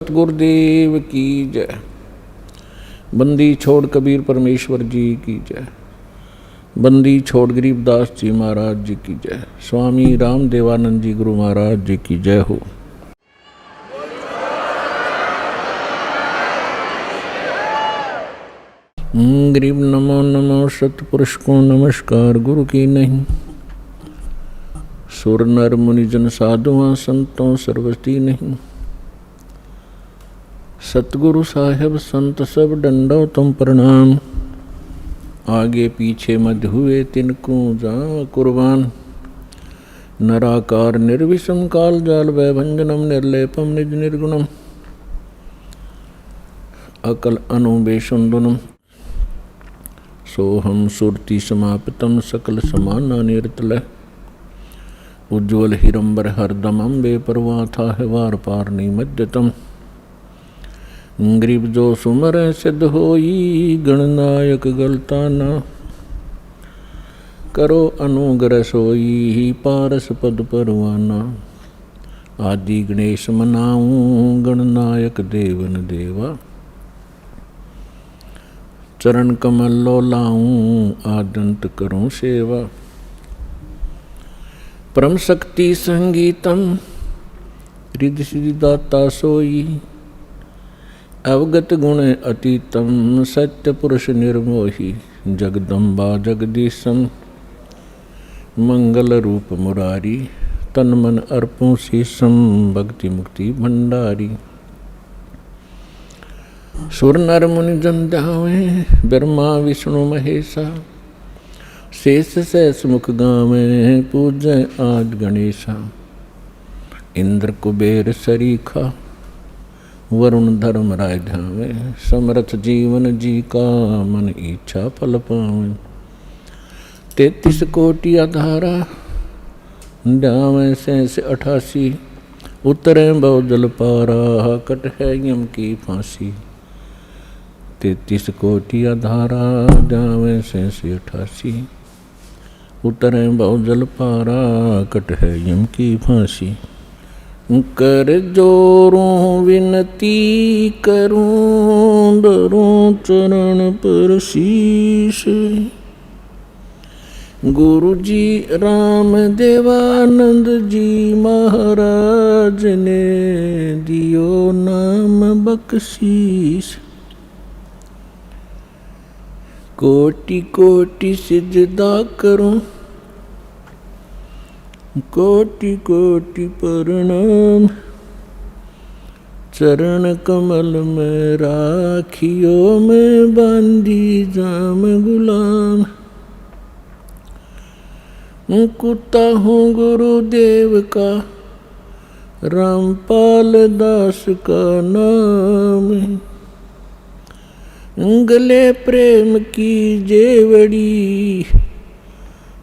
सतगुरुदेव की जय। बंदी छोड़ कबीर परमेश्वर जी की जय। बंदी छोड़ गरीबदास जी महाराज जी की जय। स्वामी राम देवानंद जी गुरु महाराज जी की जय हो। गरीब नमो नमो सतपुरुष को नमस्कार गुरु की नहीं। सुर नर मुनिजन साधुआं संतों सर्वस्ती नहीं। सतगुरु साहेब संत सब डंडो तुम प्रणाम। आगे पीछे मध्य हुए तिनको जा कुर्बान। नराकार निर्विषम काल जाल वैभंजनम निर्लेपम निज निर्गुणम। अकल अनुबेशुंदुनम सोहम सुरति समापितम सकल समाना निरतल। उज्ज्वल हिरंबर हरदमम बेपरवाथा है वार पार निमज्जतम। गरीब जो सुमर सिद्ध होई गणनायक गलता न। करो अनुग्रह सोई पारस पद परवाना। आदि गणेश मनाऊं गणनायक देवन देवा। चरण कमल लो लाऊं आदंत करूं सेवा। परम शक्ति संगीतम रिद्धि सिद्धि दाता सोई। अवगत गुण अतीतम सत्य पुरुष निर्मोही। जगदम्बा जगदीशम मंगल रूप मुरारी। तन मन अर्पों शीशम भक्ति मुक्ति भंडारी। सुर नर मुनि जन ध्यावे ब्रह्मा विष्णु महेशा। शेष सहस मुख गावे पूजय आज गणेशा। इंद्र कुबेर सरीखा वरुण धर्म राय ध्यावे। समर्थ जीवन जी का मन इच्छा फल पावे। 33 कोटि आधारा ध्यावे से 88। उतरे बहु जल पारा कट है यम की फांसी। 33 कोटि आधारा ध्यावे से 88। उतरे बहु जल पारा कट है यम की फांसी। कर जोरों विनती करूं धरूं चरण पर शीश। गुरु जी राम देवानंद जी महाराज ने दियो नाम बख्शीश। कोटि कोटि सिजदा करूं कोटि कोटि प्रणाम। चरण कमल में राखियो में बांधी जाम गुलाम। कुत्ता हूँ गुरुदेव का रामपाल दास का नाम। गले प्रेम की जेवड़ी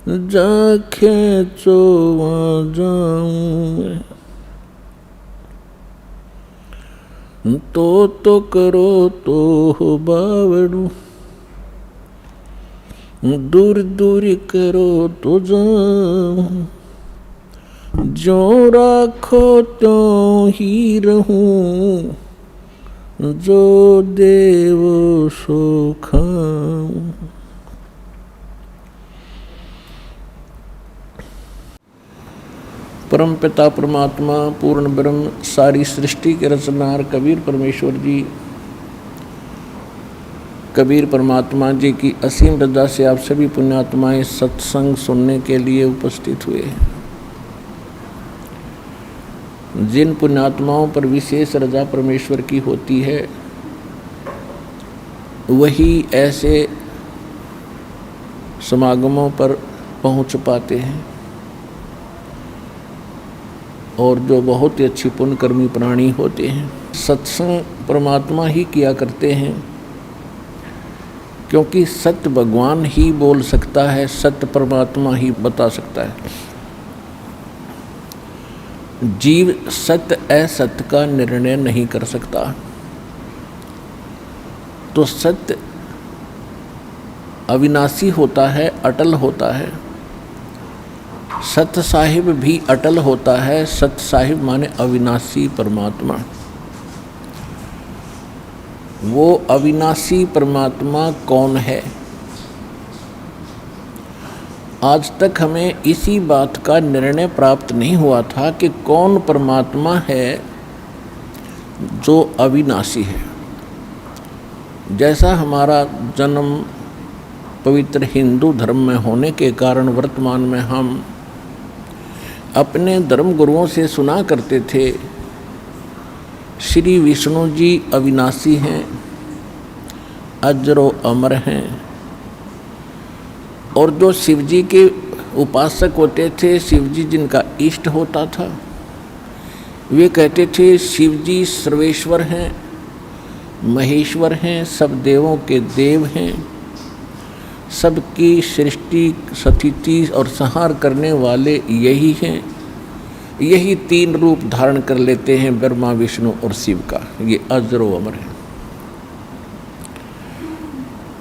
जा खेचो वहाँ जाऊँ। तो करो तो हो बावड़ू। दूर दूर करो तो जाऊँ। जो राखो त्यों ही रहूँ। जो देव सो खाऊँ। परम पिता परमात्मा पूर्ण ब्रह्म सारी सृष्टि के रचनार कबीर परमेश्वर जी कबीर परमात्मा जी की असीम रजा से आप सभी पुण्यात्माएं सत्संग सुनने के लिए उपस्थित हुए। जिन पुण्यात्माओं पर विशेष रजा परमेश्वर की होती है वही ऐसे समागमों पर पहुंच पाते हैं। और जो बहुत ही अच्छी पुण्यकर्मी प्राणी होते हैं सत्संग परमात्मा ही किया करते हैं। क्योंकि सत्य भगवान ही बोल सकता है, सत्य परमात्मा ही बता सकता है। जीव सत्य असत्य का निर्णय नहीं कर सकता। तो सत्य अविनाशी होता है, अटल होता है। सत्य साहिब भी अटल होता है। सत्य साहिब माने अविनाशी परमात्मा। वो अविनाशी परमात्मा कौन है। आज तक हमें इसी बात का निर्णय प्राप्त नहीं हुआ था कि कौन परमात्मा है जो अविनाशी है। जैसा हमारा जन्म पवित्र हिंदू धर्म में होने के कारण वर्तमान में हम अपने धर्म गुरुओं से सुना करते थे श्री विष्णु जी अविनाशी हैं, अजरो अमर हैं, और जो शिव जी के उपासक होते थे, शिव जी जिनका इष्ट होता था, वे कहते थे शिव जी सर्वेश्वर हैं, महेश्वर हैं, सब देवों के देव हैं, सबकी सृष्टि स्थिति और संहार करने वाले यही हैं। यही तीन रूप धारण कर लेते हैं ब्रह्मा विष्णु और शिव का, ये अजरो अमर है।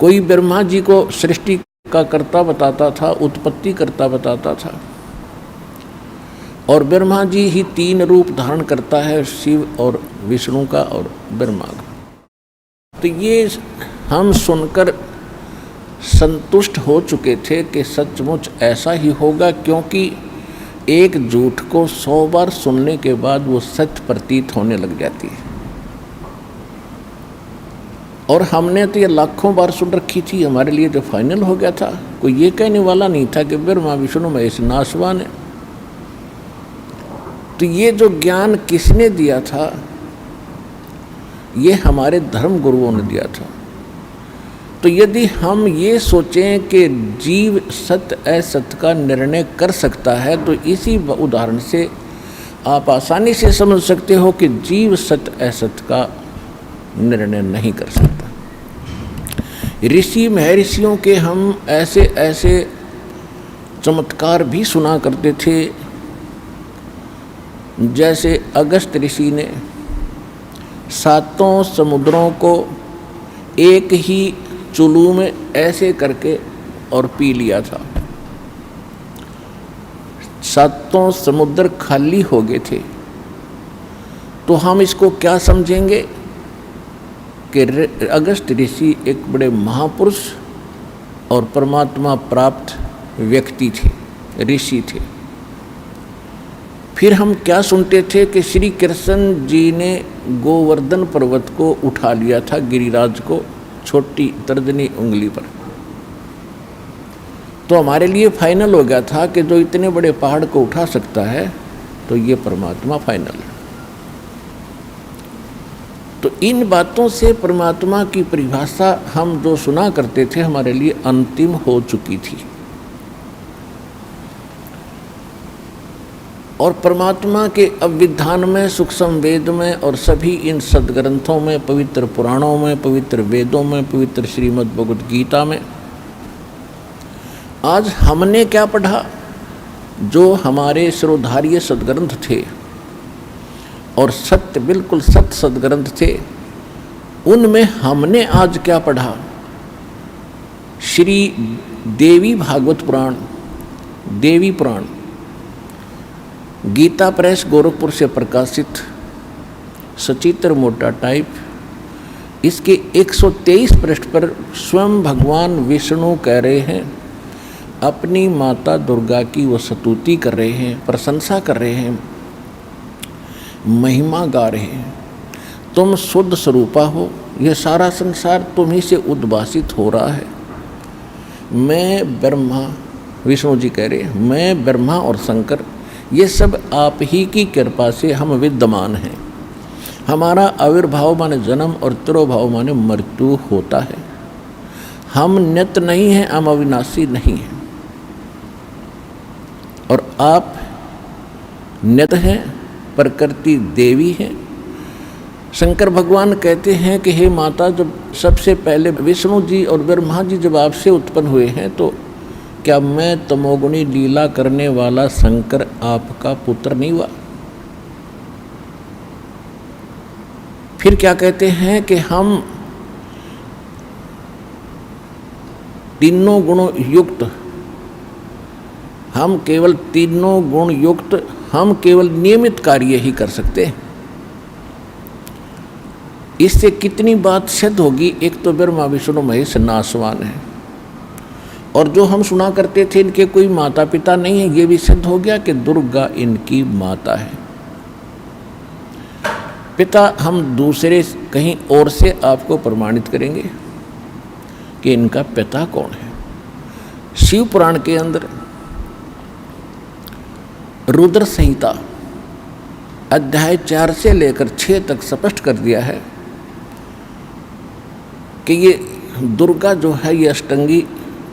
कोई ब्रह्मा जी को सृष्टि का कर्ता बताता था, उत्पत्ति कर्ता बताता था, और ब्रह्मा जी ही तीन रूप धारण करता है, शिव और विष्णु का और ब्रह्मा का। तो ये हम सुनकर संतुष्ट हो चुके थे कि सचमुच ऐसा ही होगा, क्योंकि एक झूठ को 100 बार सुनने के बाद वो सत्य प्रतीत होने लग जाती है। और हमने तो ये लाखों बार सुन रखी थी, हमारे लिए जो फाइनल हो गया था, कोई ये कहने वाला नहीं था कि ब्रह्मा विष्णु महेश नाशवान है। तो ये जो ज्ञान किसने दिया था, ये हमारे धर्म गुरुओं ने दिया था। तो यदि हम ये सोचें कि जीव सत्य असत्य का निर्णय कर सकता है, तो इसी उदाहरण से आप आसानी से समझ सकते हो कि जीव सत्य असत्य का निर्णय नहीं कर सकता। ऋषि महर्षियों के हम ऐसे ऐसे चमत्कार भी सुना करते थे, जैसे अगस्त ऋषि ने 7 समुद्रों को एक ही चुल्लू में ऐसे करके और पी लिया था। 7 समुद्र खाली हो गए थे। तो हम इसको क्या समझेंगे कि अगस्त ऋषि एक बड़े महापुरुष और परमात्मा प्राप्त व्यक्ति थे, ऋषि थे। फिर हम क्या सुनते थे कि श्री कृष्ण जी ने गोवर्धन पर्वत को उठा लिया था, गिरिराज को, छोटी तर्जनी उंगली पर। तो हमारे लिए फाइनल हो गया था कि जो इतने बड़े पहाड़ को उठा सकता है तो ये परमात्मा फाइनल है। तो इन बातों से परमात्मा की परिभाषा हम जो सुना करते थे हमारे लिए अंतिम हो चुकी थी। और परमात्मा के अभिधान में, सूक्ष्म वेद में और सभी इन सदग्रंथों में, पवित्र पुराणों में, पवित्र वेदों में, पवित्र श्रीमद् भगवद गीता में आज हमने क्या पढ़ा, जो हमारे शिरोधार्य सदग्रंथ थे और सत्य, बिल्कुल सत्य सदग्रंथ थे, उनमें हमने आज क्या पढ़ा। श्री देवी भागवत पुराण, देवी पुराण, गीता प्रेस गोरखपुर से प्रकाशित, सचित्र मोटा टाइप। इसके 123 पृष्ठ पर स्वयं भगवान विष्णु कह रहे हैं, अपनी माता दुर्गा की वो स्तुति कर रहे हैं, प्रशंसा कर रहे हैं, महिमा गा रहे हैं। तुम शुद्ध स्वरूपा हो, ये सारा संसार तुम्ही से उद्भासित हो रहा है। मैं ब्रह्मा, विष्णु जी कह रहे हैं, मैं ब्रह्मा और शंकर, ये सब आप ही की कृपा से हम विद्यमान हैं। हमारा आविर्भाव माने जन्म और तिरोभाव माने मृत्यु होता है। हम नित्य नहीं हैं, हम अविनाशी नहीं हैं, और आप नित्य हैं, प्रकृति देवी है। शंकर भगवान कहते हैं कि हे माता, जब सबसे पहले विष्णु जी और ब्रह्मा जी जब आपसे उत्पन्न हुए हैं, तो क्या मैं तमोगुणी लीला करने वाला शंकर आपका पुत्र नहीं हुआ? फिर क्या कहते हैं कि हम तीनों गुणों युक्त, हम केवल तीनों गुण युक्त, हम केवल नियमित कार्य ही कर सकते हैं। इससे कितनी बात सिद्ध होगी। एक तो ब्रह्मा विष्णु महेश नासवान है, और जो हम सुना करते थे इनके कोई माता पिता नहीं है, ये भी सिद्ध हो गया कि दुर्गा इनकी माता है। पिता हम दूसरे कहीं और से आपको प्रमाणित करेंगे कि इनका पिता कौन है। शिव पुराण के अंदर रुद्र संहिता अध्याय 4 से लेकर 6 तक स्पष्ट कर दिया है कि ये दुर्गा जो है, ये अष्टंगी,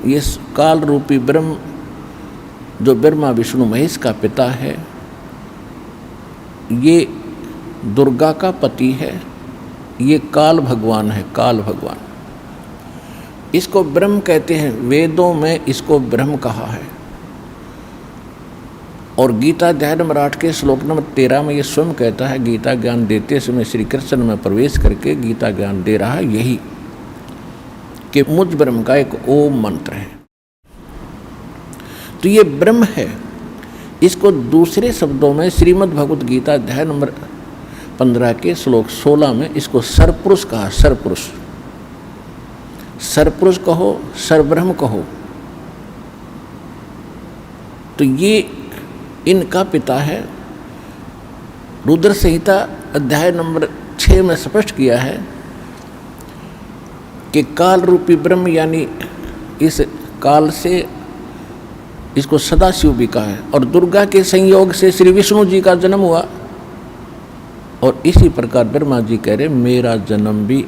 ये काल रूपी ब्रह्म जो ब्रह्मा विष्णु महेश का पिता है, ये दुर्गा का पति है, ये काल भगवान है। काल भगवान इसको ब्रह्म कहते हैं, वेदों में इसको ब्रह्म कहा है। और गीता अध्याय नंबर 8 के श्लोक नंबर 13 में ये स्वयं कहता है, गीता ज्ञान देते समय श्री कृष्ण में प्रवेश करके गीता ज्ञान दे रहा है यही कि मुझ ब्रह्म का एक ओम मंत्र है। तो ये ब्रह्म है। इसको दूसरे शब्दों में श्रीमद् भगवत गीता अध्याय नंबर 15 के श्लोक 16 में इसको सरपुरुष कहा। सरपुरुष, सरपुरुष कहो, सरब्रह्म कहो। तो ये इनका पिता है। रुद्र संहिता अध्याय नंबर 6 में स्पष्ट किया है कि काल रूपी ब्रह्म, यानी इस काल से इसको सदाशिव भी कहा है, और दुर्गा के संयोग से श्री विष्णु जी का जन्म हुआ। और इसी प्रकार ब्रह्मा जी कह रहे मेरा जन्म भी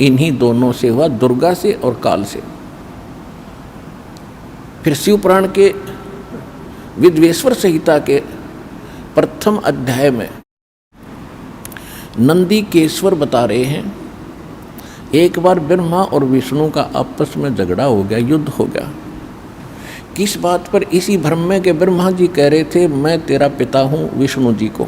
इन्हीं दोनों से हुआ, दुर्गा से और काल से। फिर शिव पुराण के विद्वेश्वर संहिता के प्रथम अध्याय में नंदी केश्वर बता रहे हैं, एक बार ब्रह्मा और विष्णु का आपस में झगड़ा हो गया, युद्ध हो गया। किस बात पर? इसी भ्रम में कि ब्रह्मा जी कह रहे थे मैं तेरा पिता हूँ विष्णु जी को,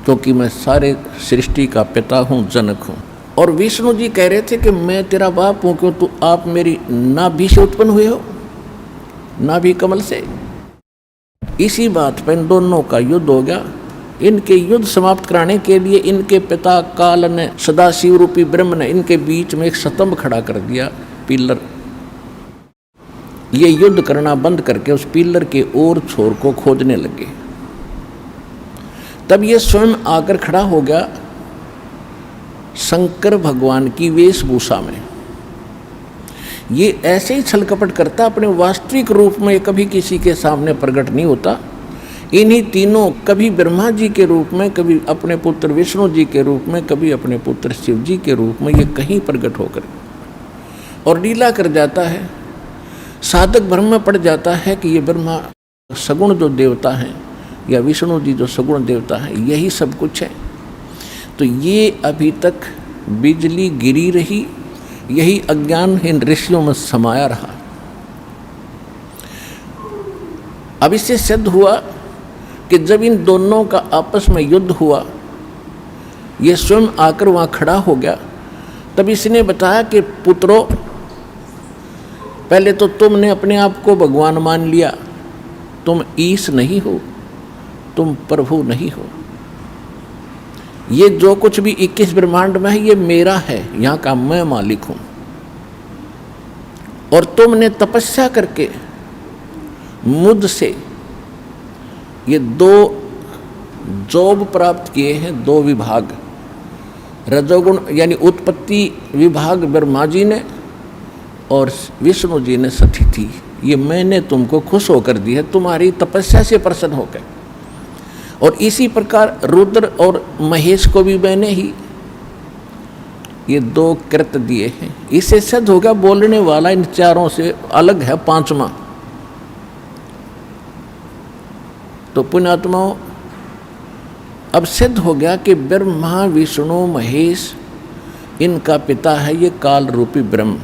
क्योंकि मैं सारे सृष्टि का पिता हूँ, जनक हूँ। और विष्णु जी कह रहे थे कि मैं तेरा बाप हूँ, क्यों तो आप मेरी नाभि से उत्पन्न हुए हो, नाभि कमल से। इसी बात पर इन दोनों का युद्ध हो गया। इनके युद्ध समाप्त कराने के लिए इनके पिता काल ने, सदाशिव रूपी ब्रह्म ने इनके बीच में एक स्तंभ खड़ा कर दिया, पिलर। ये युद्ध करना बंद करके उस पिलर के और छोर को खोदने लगे। तब ये स्वयं आकर खड़ा हो गया शंकर भगवान की वेशभूषा में। ये ऐसे ही छल कपट करता, अपने वास्तविक रूप में कभी किसी के सामने प्रकट नहीं होता। इन्हीं तीनों, कभी ब्रह्मा जी के रूप में, कभी अपने पुत्र विष्णु जी के रूप में, कभी अपने पुत्र शिव जी के रूप में, ये कहीं प्रकट होकर और लीला कर जाता है। साधक भ्रम में पड़ जाता है कि ये ब्रह्मा सगुण जो देवता हैं या विष्णु जी जो सगुण देवता हैं, यही सब कुछ है। तो ये अभी तक बिजली गिरी रही, यही अज्ञान इन ऋषियों में समाया रहा। अब इससे सिद्ध हुआ कि जब इन दोनों का आपस में युद्ध हुआ, ये स्वयं आकर वहाँ खड़ा हो गया। तब इसने बताया कि पुत्रों, पहले तो तुमने अपने आप को भगवान मान लिया, तुम ईश नहीं हो, तुम प्रभु नहीं हो। ये जो कुछ भी 21 ब्रह्मांड में है ये मेरा है, यहाँ का मैं मालिक हूँ। और तुमने तपस्या करके मुझसे ये 2 जॉब प्राप्त किए हैं, 2 विभाग। रजोगुण यानी उत्पत्ति विभाग ब्रह्मा जी ने और विष्णु जी ने सतिथि, ये मैंने तुमको खुश होकर दी है, तुम्हारी तपस्या से प्रसन्न होकर। और इसी प्रकार रुद्र और महेश को भी मैंने ही ये 2 कृत्य दिए हैं। इससे सिद्ध होगा बोलने वाला इन चारों से अलग है, 5वां। तो पुण्यात्माओं, अब सिद्ध हो गया कि ब्रह्मा विष्णु महेश इनका पिता है ये काल रूपी ब्रह्म,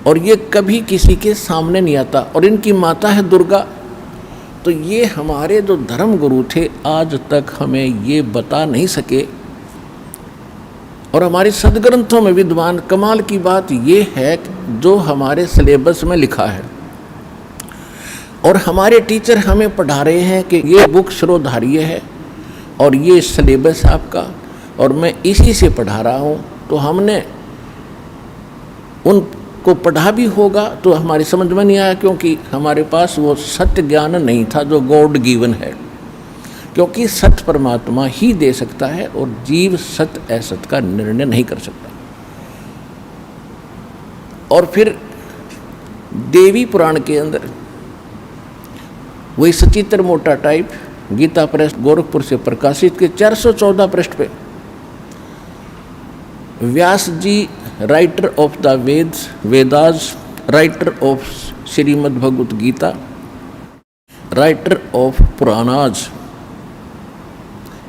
और ये कभी किसी के सामने नहीं आता। और इनकी माता है दुर्गा। तो ये हमारे जो धर्म गुरु थे आज तक हमें ये बता नहीं सके। और हमारे सदग्रंथों में विद्वान, कमाल की बात ये है जो हमारे सिलेबस में लिखा है और हमारे टीचर हमें पढ़ा रहे हैं कि ये बुक श्रोधार्य है और ये सिलेबस आपका, और मैं इसी से पढ़ा रहा हूँ, तो हमने उनको पढ़ा भी होगा तो हमारी समझ में नहीं आया, क्योंकि हमारे पास वो सत्य ज्ञान नहीं था जो गॉड गिवन है। क्योंकि सत्य परमात्मा ही दे सकता है और जीव सत्य असत्य का निर्णय नहीं कर सकता। और फिर देवी पुराण के अंदर वही सचित्र मोटा टाइप गीता प्रेस गोरखपुर से प्रकाशित के 414 पृष्ठ पे Vyas ji, writer of the Vedas, writer of Shrimad Bhagavad Gita, writer of Puranas,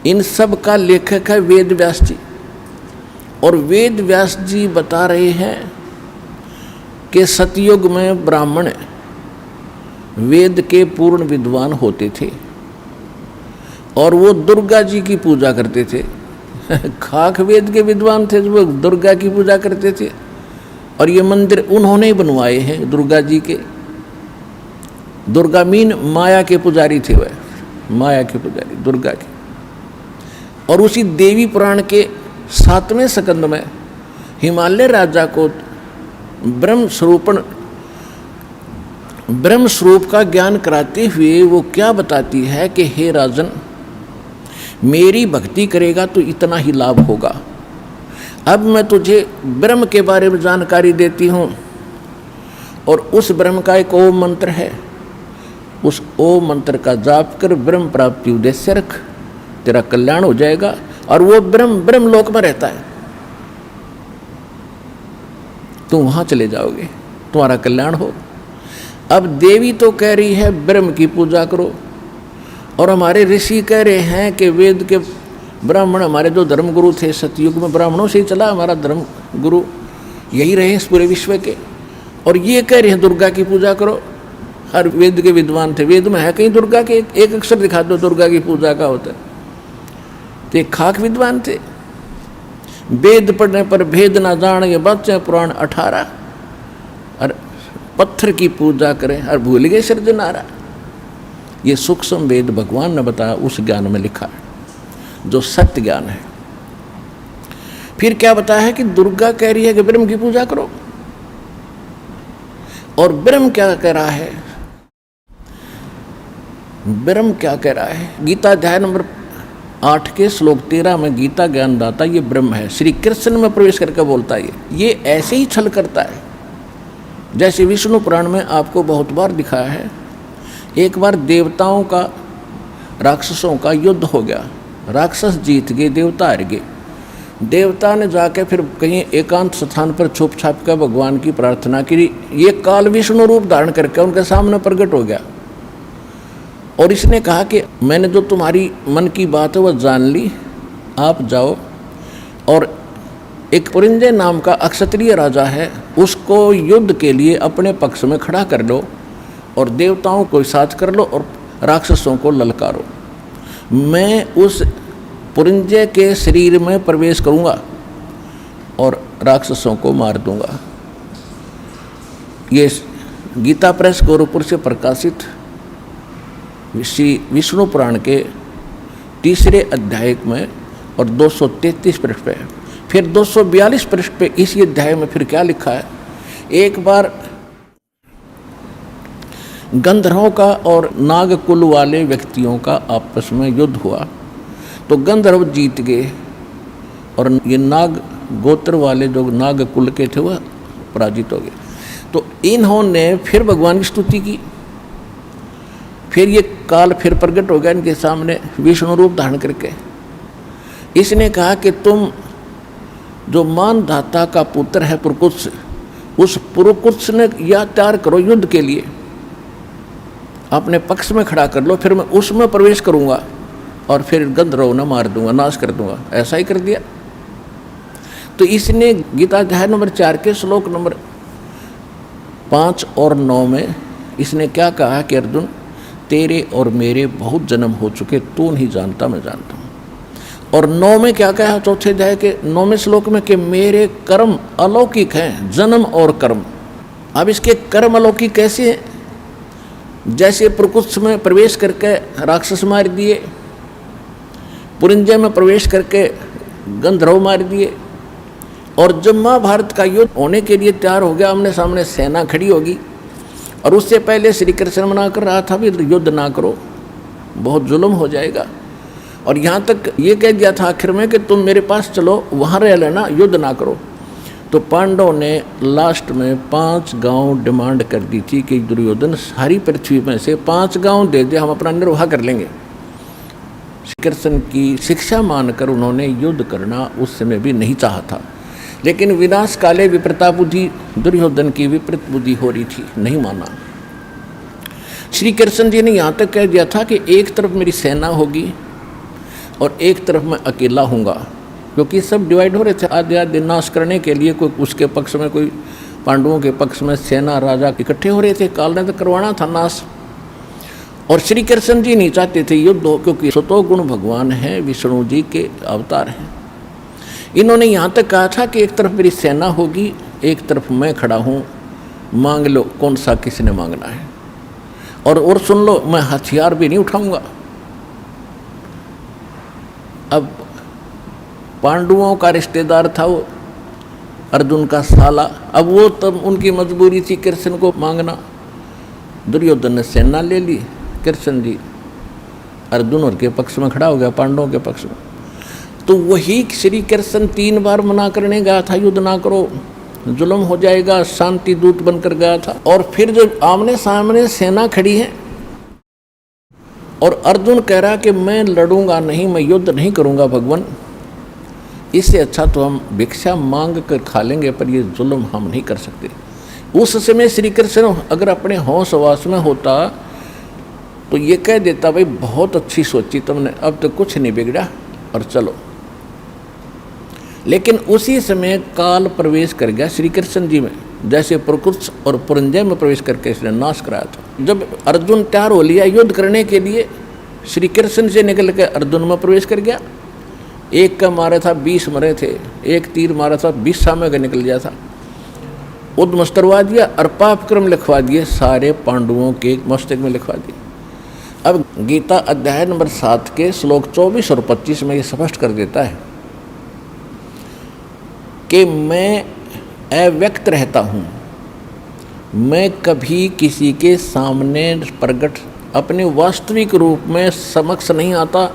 इन सब का लेखक है वेद व्यास जी। और वेद व्यास जी बता रहे हैं कि सतयुग में ब्राह्मण वेद के पूर्ण विद्वान होते थे और वो दुर्गा जी की पूजा करते थे। खाक वेद के विद्वान थे, वो दुर्गा की पूजा करते थे। और ये मंदिर उन्होंने ही बनवाए हैं दुर्गा जी के। दुर्गा मीन माया के पुजारी थे, वह माया के पुजारी दुर्गा के। और उसी देवी पुराण के 7वें स्कंद में हिमालय राजा को ब्रह्म स्वरूप का ज्ञान कराते हुए वो क्या बताती है कि हे राजन, मेरी भक्ति करेगा तो इतना ही लाभ होगा। अब मैं तुझे ब्रह्म के बारे में जानकारी देती हूँ, और उस ब्रह्म का एक ओम मंत्र है। उस ओम मंत्र का जाप कर ब्रह्म प्राप्ति उद्देश्य रख, तेरा कल्याण हो जाएगा। और वो ब्रह्म लोक में रहता है, तुम वहाँ चले जाओगे, तुम्हारा कल्याण हो। अब देवी तो कह रही है ब्रह्म की पूजा करो, और हमारे ऋषि कह रहे हैं कि वेद के ब्राह्मण, हमारे जो धर्म गुरु थे सतयुग में ब्राह्मणों से ही चला हमारा धर्म गुरु, यही रहे इस पूरे विश्व के। और ये कह रहे हैं दुर्गा की पूजा करो। हर वेद के विद्वान थे, वेद में है कहीं दुर्गा के एक अक्षर दिखा दो दुर्गा की पूजा का होता है। तो एक खाक विद्वान थे, वेद पढ़ने पर भेद ना जान ये बच्चे पुराण 18, और पत्थर की पूजा करें और भूल गए सृजनारा। ये सूक्ष्म वेद भगवान ने बताया, उस ज्ञान में लिखा है जो सत्य ज्ञान है। फिर क्या बताया है कि दुर्गा कह रही है कि ब्रह्म की पूजा करो, और ब्रह्म क्या कह रहा है? ब्रह्म क्या कह रहा है? गीता अध्याय नंबर 8 के श्लोक 13 में गीता ज्ञान दाता ये ब्रह्म है, श्री कृष्ण में प्रवेश करके बोलता है। ये ऐसे ही छल करता है जैसे विष्णु पुराण में आपको बहुत बार दिखाया है। एक बार देवताओं का राक्षसों का युद्ध हो गया, राक्षस जीत गए, देवता हार गए। देवता ने जाके फिर कहीं एकांत स्थान पर छुप छाप कर भगवान की प्रार्थना की। ये काल विष्णु रूप धारण करके उनके सामने प्रकट हो गया, और इसने कहा कि मैंने जो तुम्हारी मन की बात है वह जान ली, आप जाओ और एक पुरिंजय नाम का अक्षत्रिय राजा है, उसको युद्ध के लिए अपने पक्ष में खड़ा कर लो, और देवताओं को साथ कर लो और राक्षसों को ललकारो। मैं उस पुरिंजय के शरीर में प्रवेश करूंगा और राक्षसों को मार दूंगा। ये गीता प्रेस गोरखपुर से प्रकाशित श्री विष्णु पुराण के 3 अध्याय में और 233 पृष्ठ पे है। फिर 242 पृष्ठ पे इसी अध्याय में फिर क्या लिखा है? एक बार गंधर्वों का और नागकुल वाले व्यक्तियों का आपस में युद्ध हुआ, तो गंधर्व जीत गए और ये नाग गोत्र वाले जो नागकुल के थे वह पराजित हो गए। तो इन्होंने फिर भगवान की स्तुति की। फिर ये काल फिर प्रकट हो गया इनके सामने विष्णु रूप धारण करके। इसने कहा कि तुम जो मानधाता का पुत्र है पुरकुत्स, उस पुरकुत्स ने या तैयार करो युद्ध के लिए, अपने पक्ष में खड़ा कर लो, फिर मैं उसमें प्रवेश करूंगा और फिर गंधर्व न मार दूंगा, नाश कर दूंगा। ऐसा ही कर दिया। तो इसने गीता अध्याय नंबर 4 के श्लोक नंबर 5 और 9 में इसने क्या कहा कि अर्जुन, तेरे और मेरे बहुत जन्म हो चुके, तू नहीं जानता, मैं जानता हूँ। और 9 में क्या कहा? चौथे अध्याय के 9वें श्लोक में कि मेरे कर्म अलौकिक हैं, जन्म और कर्म। अब इसके कर्म अलौकिक कैसे हैं? जैसे प्रकुत्स में प्रवेश करके राक्षस मार दिए, पुरिंजय में प्रवेश करके गंधर्व मार दिए। और जब महाभारत का युद्ध होने के लिए तैयार हो गया, आमने सामने सेना खड़ी होगी, और उससे पहले श्री कृष्ण मना कर रहा था भी युद्ध ना करो, बहुत जुल्म हो जाएगा। और यहाँ तक ये कह दिया था आखिर में कि तुम मेरे पास चलो, वहाँ रह लेना, युद्ध ना करो। तो पांडवों ने लास्ट में 5 गांव डिमांड कर दी थी कि दुर्योधन सारी पृथ्वी में से 5 गांव दे दे, हम अपना निर्वाह कर लेंगे। श्री कृष्ण की शिक्षा मानकर उन्होंने युद्ध करना उस समय भी नहीं चाहा था, लेकिन विनाश काले विपरीता बुद्धि, दुर्योधन की विपरीत बुद्धि हो रही थी, नहीं माना। श्री कृष्ण जी ने यहाँ तक कह दिया था कि एक तरफ मेरी सेना होगी और एक तरफ मैं अकेला हूँगा, क्योंकि सब डिवाइड हो रहे थे आधे आधे नाश करने के लिए। कोई उसके पक्ष में, कोई पांडवों के पक्ष में सेना राजा इकट्ठे हो रहे थे, काल ने तो करवाना था नाश। और श्री कृष्ण जी नहीं चाहते थे युद्ध हो, क्योंकि सतोगुण भगवान है, विष्णु जी के अवतार हैं। इन्होंने यहाँ तक कहा था कि एक तरफ मेरी सेना होगी, एक तरफ मैं खड़ा हूँ, मांग लो कौन सा किसने मांगना है। और सुन लो, मैं हथियार भी नहीं उठाऊंगा। अब पांडवों का रिश्तेदार था वो अर्जुन का साला, अब वो तब उनकी मजबूरी थी कृष्ण को मांगना। दुर्योधन ने सेना ले ली, कृष्ण जी अर्जुन और के पक्ष में खड़ा हो गया, पांडवों के पक्ष में। तो वही श्री कृष्ण 3 बार मना करने गया था, युद्ध ना करो, जुल्म हो जाएगा, शांति दूत बनकर गया था। और फिर जब आमने सामने सेना खड़ी है और अर्जुन कह रहा कि मैं लड़ूंगा नहीं, मैं युद्ध नहीं करूंगा भगवान, इससे अच्छा तो हम भिक्षा मांग कर खा लेंगे, पर ये जुल्म हम नहीं कर सकते। उस समय श्री कृष्ण अगर अपने होश वास में होता तो ये कह देता, भाई बहुत अच्छी सोची तुमने, अब तो कुछ नहीं बिगड़ा और चलो। लेकिन उसी समय काल प्रवेश कर गया श्री कृष्ण जी में, जैसे प्रकृति और पुरंजय में प्रवेश करके इसने नाश कराया था। जब अर्जुन तैयार हो लिया युद्ध करने के लिए, श्री कृष्ण से निकल के अर्जुन में प्रवेश कर गया। एक का मारा था 20 मरे थे, एक तीर मारा था 20 सामने का निकल गया था, उद्मस्तरवा दिया और पाप क्रम लिखवा दिए, सारे पांडवों के मस्तक में लिखवा दिए। अब गीता अध्याय नंबर 7 के श्लोक 24 और 25 में ये स्पष्ट कर देता है कि मैं अव्यक्त रहता हूँ, मैं कभी किसी के सामने प्रकट अपने वास्तविक रूप में समक्ष नहीं आता,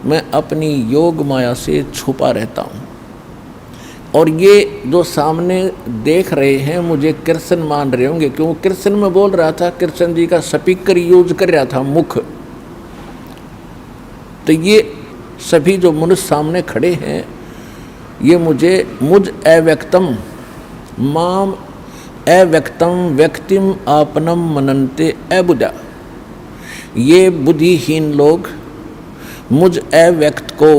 मैं अपनी योग माया से छुपा रहता हूँ। और ये जो सामने देख रहे हैं मुझे कृष्ण मान रहे होंगे, क्यों कृष्ण में बोल रहा था, कृष्ण जी का स्पीकर यूज कर रहा था मुख। तो ये सभी जो मनुष्य सामने खड़े हैं, ये मुझ अव्यक्तम माम अव्यक्तम व्यक्तिम आपनम मनन्ते अबुधा, ये बुद्धिहीन लोग मुझ अव्यक्त को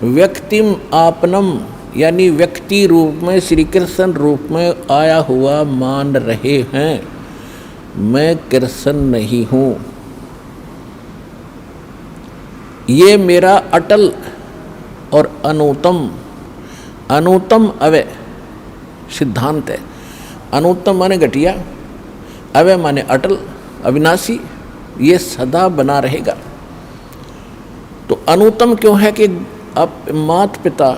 व्यक्तिम आपनम यानी व्यक्ति रूप में, श्री कृष्ण रूप में आया हुआ मान रहे हैं। मैं कृष्ण नहीं हूँ, ये मेरा अटल और अनुतम अवय सिद्धांत है। अनुतम माने घटिया, अवय माने अटल अविनाशी, ये सदा बना रहेगा। तो अनुतम क्यों है कि अब माता पिता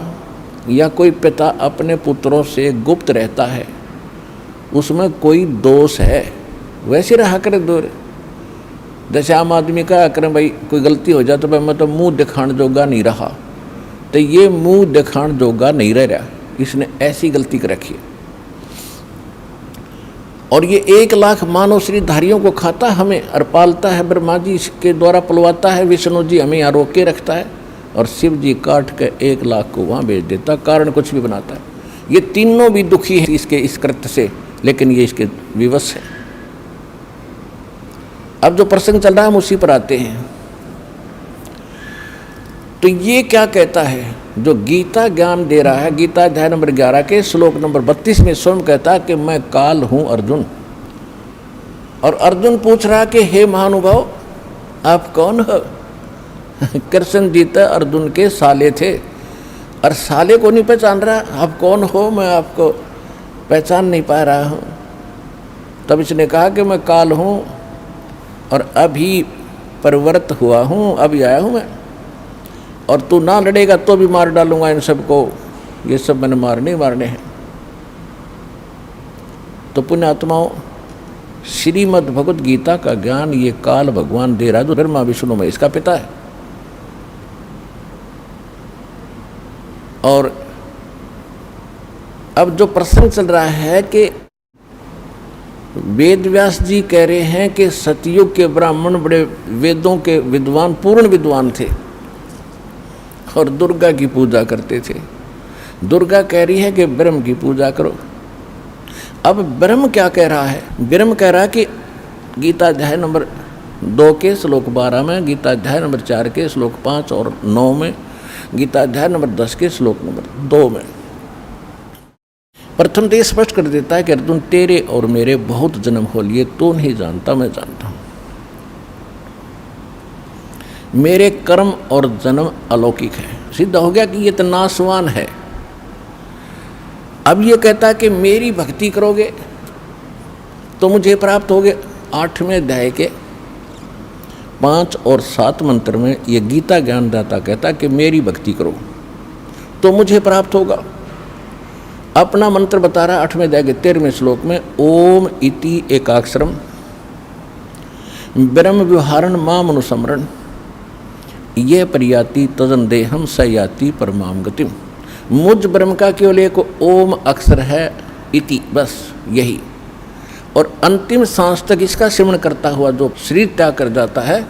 या कोई पिता अपने पुत्रों से गुप्त रहता है, उसमें कोई दोष है, वैसे रहा करे दूर। जैसे आम आदमी का करें भाई कोई गलती हो जाए तो भाई मैं तो मुंह दिखाने जोगा नहीं रहा, तो ये मुंह दिखाने जोगा नहीं रह रहा, इसने ऐसी गलती कर रखी है। और ये 1 लाख मानव श्रीधारियों को खाता हमें और पालता है, ब्रह्मा जी के द्वारा पलवाता है, विष्णु जी हमें यहाँ रोक के रखता है, और शिव जी काट के 1 लाख को वहाँ भेज देता, कारण कुछ भी बनाता है। ये तीनों भी दुखी है इसके इस कृत्य से, लेकिन ये इसके विवश है। अब जो प्रसंग चल रहा है हम उसी पर आते हैं। तो ये क्या कहता है, जो गीता ज्ञान दे रहा है, गीता अध्याय नंबर 11 के श्लोक नंबर 32 में स्वयं कहता है कि मैं काल हूं अर्जुन। और अर्जुन पूछ रहा कि हे महानुभाव आप कौन हो? कृष्ण जी तो अर्जुन के साले थे, और साले को नहीं पहचान रहा, आप कौन हो, मैं आपको पहचान नहीं पा रहा हूँ। तब इसने कहा कि मैं काल हूँ और अभी परिवर्त हुआ हूँ, अभी आया हूँ मैं। और तू ना लड़ेगा तो भी मार डालूंगा इन सबको, ये सब मैंने मारने हैं। तो पुण्यात्माओं, श्रीमद् भगवद गीता का ज्ञान ये काल भगवान दे रहा है, जो ब्रह्मा विष्णु महेश का पिता है। और अब जो प्रसंग चल रहा है कि वेद व्यास जी कह रहे हैं कि सतयुग के ब्राह्मण बड़े वेदों के विद्वान, पूर्ण विद्वान थे और दुर्गा की पूजा करते थे। दुर्गा कह रही है कि ब्रह्म की पूजा करो। अब ब्रह्म क्या कह रहा है? ब्रह्म कह रहा है कि गीता अध्याय नंबर 2 के श्लोक 12 में, गीता अध्याय नंबर 4 के श्लोक 5 और 9 में, गीता अध्याय नंबर 10 के श्लोक नंबर 2 में प्रथम तो ये स्पष्ट कर देता है कि अर्जुन, तेरे और मेरे बहुत जन्म हो लिए, तू नहीं जानता, मैं जानता हूं। मेरे कर्म और जन्म अलौकिक है। सिद्ध हो गया कि ये तो नाशवान है। अब ये कहता है कि मेरी भक्ति करोगे तो मुझे प्राप्त होगे। 8वें अध्याय के 5 और 7 मंत्र में ये गीता ज्ञानदाता कहता है कि मेरी भक्ति करो तो मुझे प्राप्त होगा। अपना मंत्र बता रहा है 8वें अध्याय के 13वें श्लोक में, ओम इति एकाक्षरम ब्रह्म व्यवहारण माम अनुसमरण ये परियाति तजन देहम सयाति परमाम गतिम। मुझ ब्रह्म का केवल एक ओम अक्षर है, इति, बस यही। और अंतिम सांस तक इसका सिमरण करता हुआ जो शरीर त्याग कर जाता है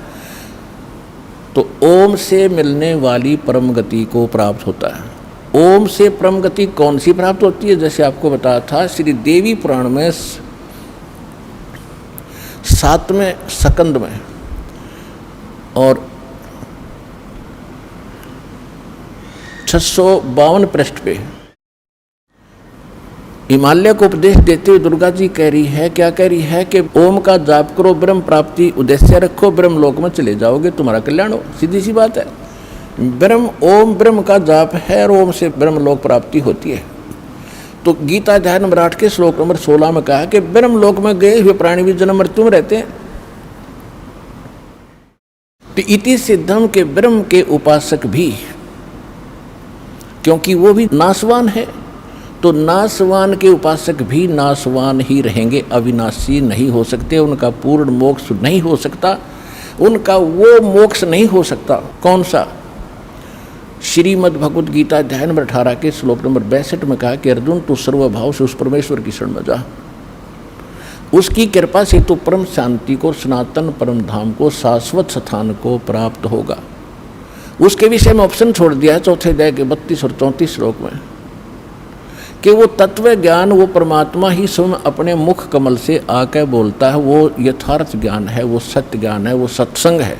तो ओम से मिलने वाली परम गति को प्राप्त होता है। ओम से परम गति कौन सी प्राप्त होती है? जैसे आपको बताया था श्री देवी पुराण में 7वें स्कंद में और 652 पृष्ठ पे हिमालय को उपदेश देते हुए दुर्गा जी कह रही है, क्या कह रही है कि ओम का जाप करो, ब्रह्म प्राप्ति उद्देश्य रखो, ब्रह्म लोक में चले जाओगे, तुम्हारा कल्याण हो। सीधी सी बात है। ब्रह्म, ओम ब्रह्म का जाप है और ओम से ब्रह्म लोक प्राप्ति होती है। तो गीता अध्याय नंबर 8 के श्लोक नंबर 16 में कहा कि ब्रह्म लोक में गए हुए प्राणी भी जन्म मृत्यु में रहते हैं। तो इति सिद्धम के ब्रह्म के उपासक भी, क्योंकि वो भी नाशवान है, तो नाशवान के उपासक भी नाशवान ही रहेंगे, अविनाशी नहीं हो सकते। उनका पूर्ण मोक्ष नहीं हो सकता, उनका वो मोक्ष नहीं हो सकता। कौन सा? श्रीमद् भगवद गीता अध्याय नंबर 18 के श्लोक नंबर 62 में कहा कि अर्जुन, तू सर्वभाव से उस परमेश्वर की शरण में जा, उसकी कृपा से तू परम शांति को, सनातन परम धाम को, शाश्वत स्थान को प्राप्त होगा। उसके विषय में ऑप्शन छोड़ दिया है 4 अध्याय के 32 और 34 श्लोक में कि वो तत्व ज्ञान, वो परमात्मा ही स्वयं अपने मुख कमल से आकर बोलता है, वो यथार्थ ज्ञान है, वो सत्य ज्ञान है, वो सत्संग है।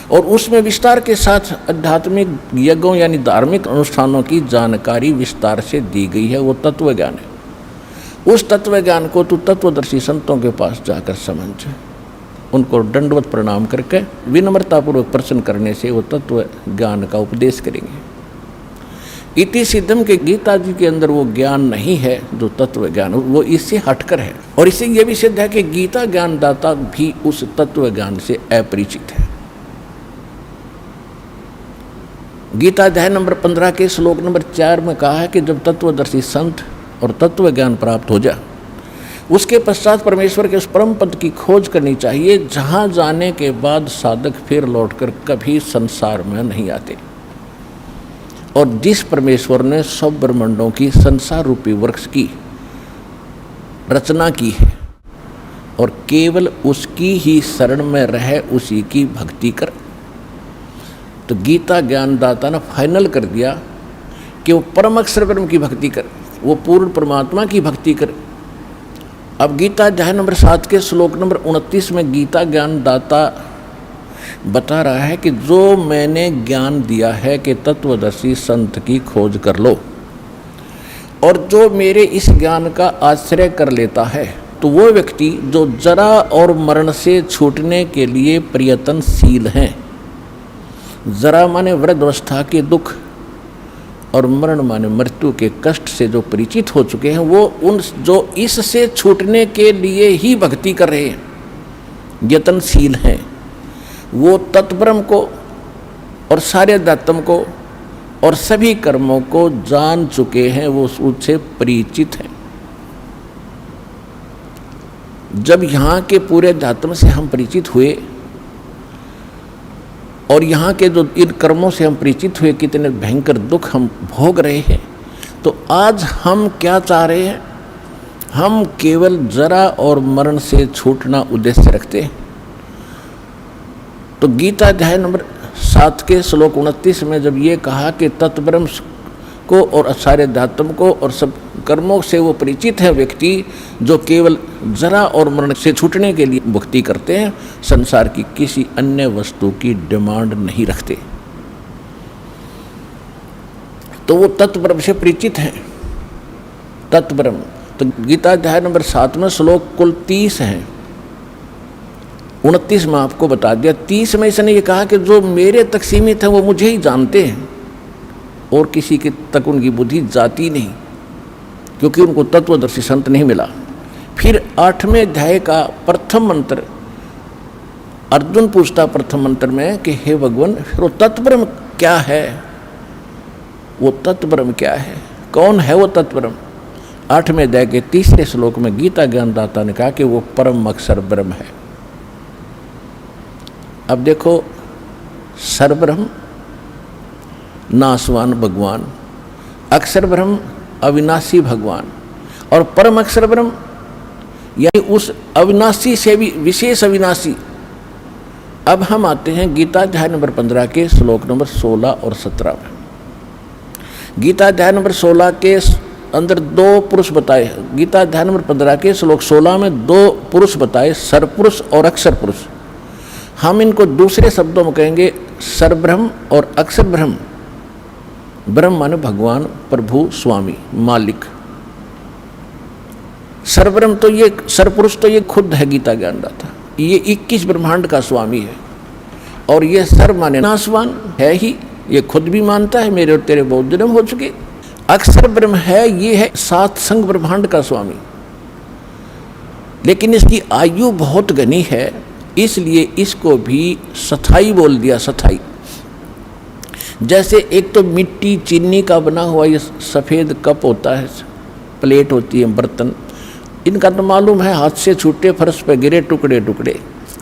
और उसमें विस्तार के साथ आध्यात्मिक यज्ञों यानी धार्मिक अनुष्ठानों की जानकारी विस्तार से दी गई है, वो तत्व ज्ञान है। उस तत्व ज्ञान को तू तत्वदर्शी संतों के पास जाकर समझ, उनको दंडवत प्रणाम करके विनम्रतापूर्वक प्रश्न करने से वो तत्व ज्ञान का उपदेश करेंगे। इति सिद्धम के गीता जी के अंदर वो ज्ञान नहीं है जो तत्व ज्ञान, वो इससे हटकर है। और इससे ये भी सिद्ध है कि गीता ज्ञानदाता भी उस तत्व ज्ञान से अपरिचित है। गीता अध्याय नंबर 15 के श्लोक नंबर 4 में कहा है कि जब तत्वदर्शी संत और तत्व ज्ञान प्राप्त हो जाए, उसके पश्चात परमेश्वर के उस परम पद की खोज करनी चाहिए, जहाँ जाने के बाद साधक फिर लौटकर कभी संसार में नहीं आते। और जिस परमेश्वर ने सब ब्रह्मांडों की संसार रूपी वृक्ष की रचना की है और केवल उसकी ही शरण में रह उसी की भक्ति कर, तो गीता ज्ञानदाता ने फाइनल कर दिया कि वो परम अक्षर ब्रह्म की भक्ति कर, वो पूर्ण परमात्मा की भक्ति कर। अब गीता अध्याय नंबर 7 के श्लोक नंबर 29 में गीता ज्ञानदाता बता रहा है कि जो मैंने ज्ञान दिया है कि तत्वदर्शी संत की खोज कर लो, और जो मेरे इस ज्ञान का आश्रय कर लेता है, तो वो व्यक्ति जो जरा और मरण से छूटने के लिए प्रयत्नशील हैं, जरा माने वृद्धावस्था के दुख और मरण माने मृत्यु के कष्ट से जो परिचित हो चुके हैं, वो उन जो इससे छूटने के लिए ही भक्ति कर रहे हैं, यत्नशील हैं, वो तत्ब्रह्म को और सारे अध्यात्म को और सभी कर्मों को जान चुके हैं, वो उससे परिचित हैं। जब यहाँ के पूरे अध्यात्म से हम परिचित हुए और यहाँ के जो इन कर्मों से हम परिचित हुए, कितने भयंकर दुख हम भोग रहे हैं, तो आज हम क्या चाह रहे हैं? हम केवल जरा और मरण से छूटना उद्देश्य रखते हैं। तो गीता अध्याय नंबर 7 के श्लोक 29 में जब ये कहा कि तत्ब्रह्म को और सारे अध्यात्म को और सब कर्मों से वो परिचित है व्यक्ति जो केवल जरा और मरण से छूटने के लिए भक्ति करते हैं, संसार की किसी अन्य वस्तु की डिमांड नहीं रखते, तो वो तत्ब्रह्म से परिचित हैं। तत्ब्रह्म, तो गीता अध्याय नंबर 7 में श्लोक कुल 30 हैं। 29 में आपको बता दिया। 30 में इसने ये कहा कि जो मेरे तक सीमित है वो मुझे ही जानते हैं और किसी के तक उनकी बुद्धि जाती नहीं, क्योंकि उनको तत्वदर्शी संत नहीं मिला। फिर 8वें अध्याय का प्रथम मंत्र, अर्जुन पूछता प्रथम मंत्र में कि हे भगवान, फिर वो तत्ब्रह्म क्या है? वो तत्ब्रह्म क्या है? कौन है वो तत्ब्रह्म? 8वें अध्याय के 3रे श्लोक में गीता ज्ञानदाता ने कहा कि वो परम अक्षर ब्रह्म है। अब देखो, सरब्रह्म नासवान भगवान, अक्षर ब्रह्म अविनाशी भगवान, और परम अक्षर ब्रह्म यानी उस अविनाशी से भी विशेष अविनाशी। अब हम आते हैं गीता अध्याय नंबर 15 के श्लोक नंबर 16 और 17 में। गीता अध्याय नंबर 16 के अंदर 2 पुरुष बताए। गीता अध्याय नंबर 15 के श्लोक 16 में 2 पुरुष बताए, सरपुरुष और अक्षर पुरुष। हम इनको दूसरे शब्दों में कहेंगे सरब्रह्म और अक्षर ब्रह्म। ब्रह्म माने भगवान, प्रभु, स्वामी, मालिक। सरब्रह्म तो ये, सरपुरुष तो ये खुद है गीता ज्ञानदाता, ये 21 ब्रह्मांड का स्वामी है। और ये सर माने नासवान है ही, ये खुद भी मानता है मेरे और तेरे बहुत जन्म हो चुके। अक्षर ब्रह्म है, ये है 7 संग ब्रह्मांड का स्वामी, लेकिन इसकी आयु बहुत घनी है, इसलिए इसको भी सथाई बोल दिया। सथाई जैसे एक तो मिट्टी चीनी का बना हुआ ये सफ़ेद कप होता है, प्लेट होती है, बर्तन, इनका तो मालूम है हाथ से छूटे फर्श पे गिरे टुकड़े टुकड़े,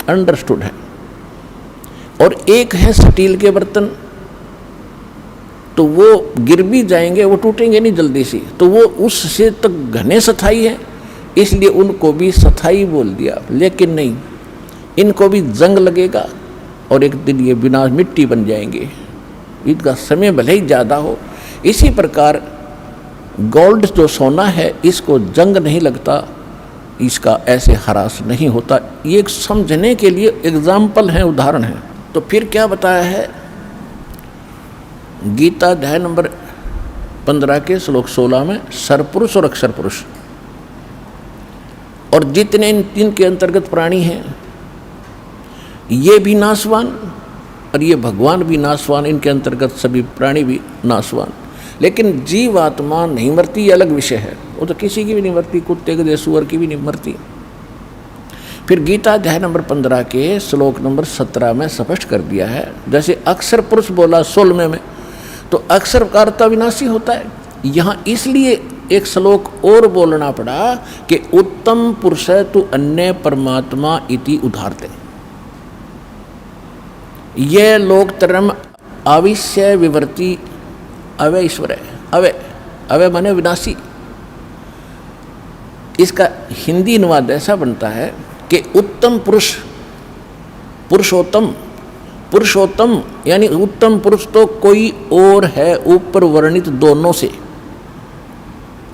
अंडरस्टूड है। और एक है स्टील के बर्तन, तो वो गिर भी जाएंगे, वो टूटेंगे नहीं जल्दी से, तो वो उससे तक घने सथाई है, इसलिए उनको भी सथाई बोल दिया। लेकिन नहीं, इनको भी जंग लगेगा और एक दिन ये बिना मिट्टी बन जाएंगे, इनका समय भले ही ज़्यादा हो। इसी प्रकार गोल्ड जो सोना है, इसको जंग नहीं लगता, इसका ऐसे हरास नहीं होता। ये एक समझने के लिए एग्जाम्पल है, उदाहरण है। तो फिर क्या बताया है गीता अध्याय नंबर 15 के श्लोक 16 में, सरपुरुष और अक्षर पुरुष, और जितने इनके अंतर्गत प्राणी हैं ये भी नासवान और ये भगवान भी नासवान, इनके अंतर्गत सभी प्राणी भी नासवान। लेकिन जीवात्मा नहीं मरती, ये अलग विषय है, वो तो किसी की भी नहीं मरती, कुत्ते के सुअर की भी नहीं मरती। फिर गीता अध्याय नंबर 15 के श्लोक नंबर 17 में स्पष्ट कर दिया है, जैसे अक्षर पुरुष बोला 16 में, तो अक्षर का अर्थ अविनाशी होता है। यहाँ इसलिए एक श्लोक और बोलना पड़ा कि उत्तम पुरुष तु अन्य परमात्मा इति उदाहरते। ये लोक तरम आविश्य विवर्ती अवय ईश्वर है। अवय, अवय माने विनाशी। इसका हिंदी अनुवाद ऐसा बनता है कि उत्तम पुरुष, पुरुषोत्तम, पुरुषोत्तम यानी उत्तम पुरुष तो कोई और है ऊपर वर्णित दोनों से,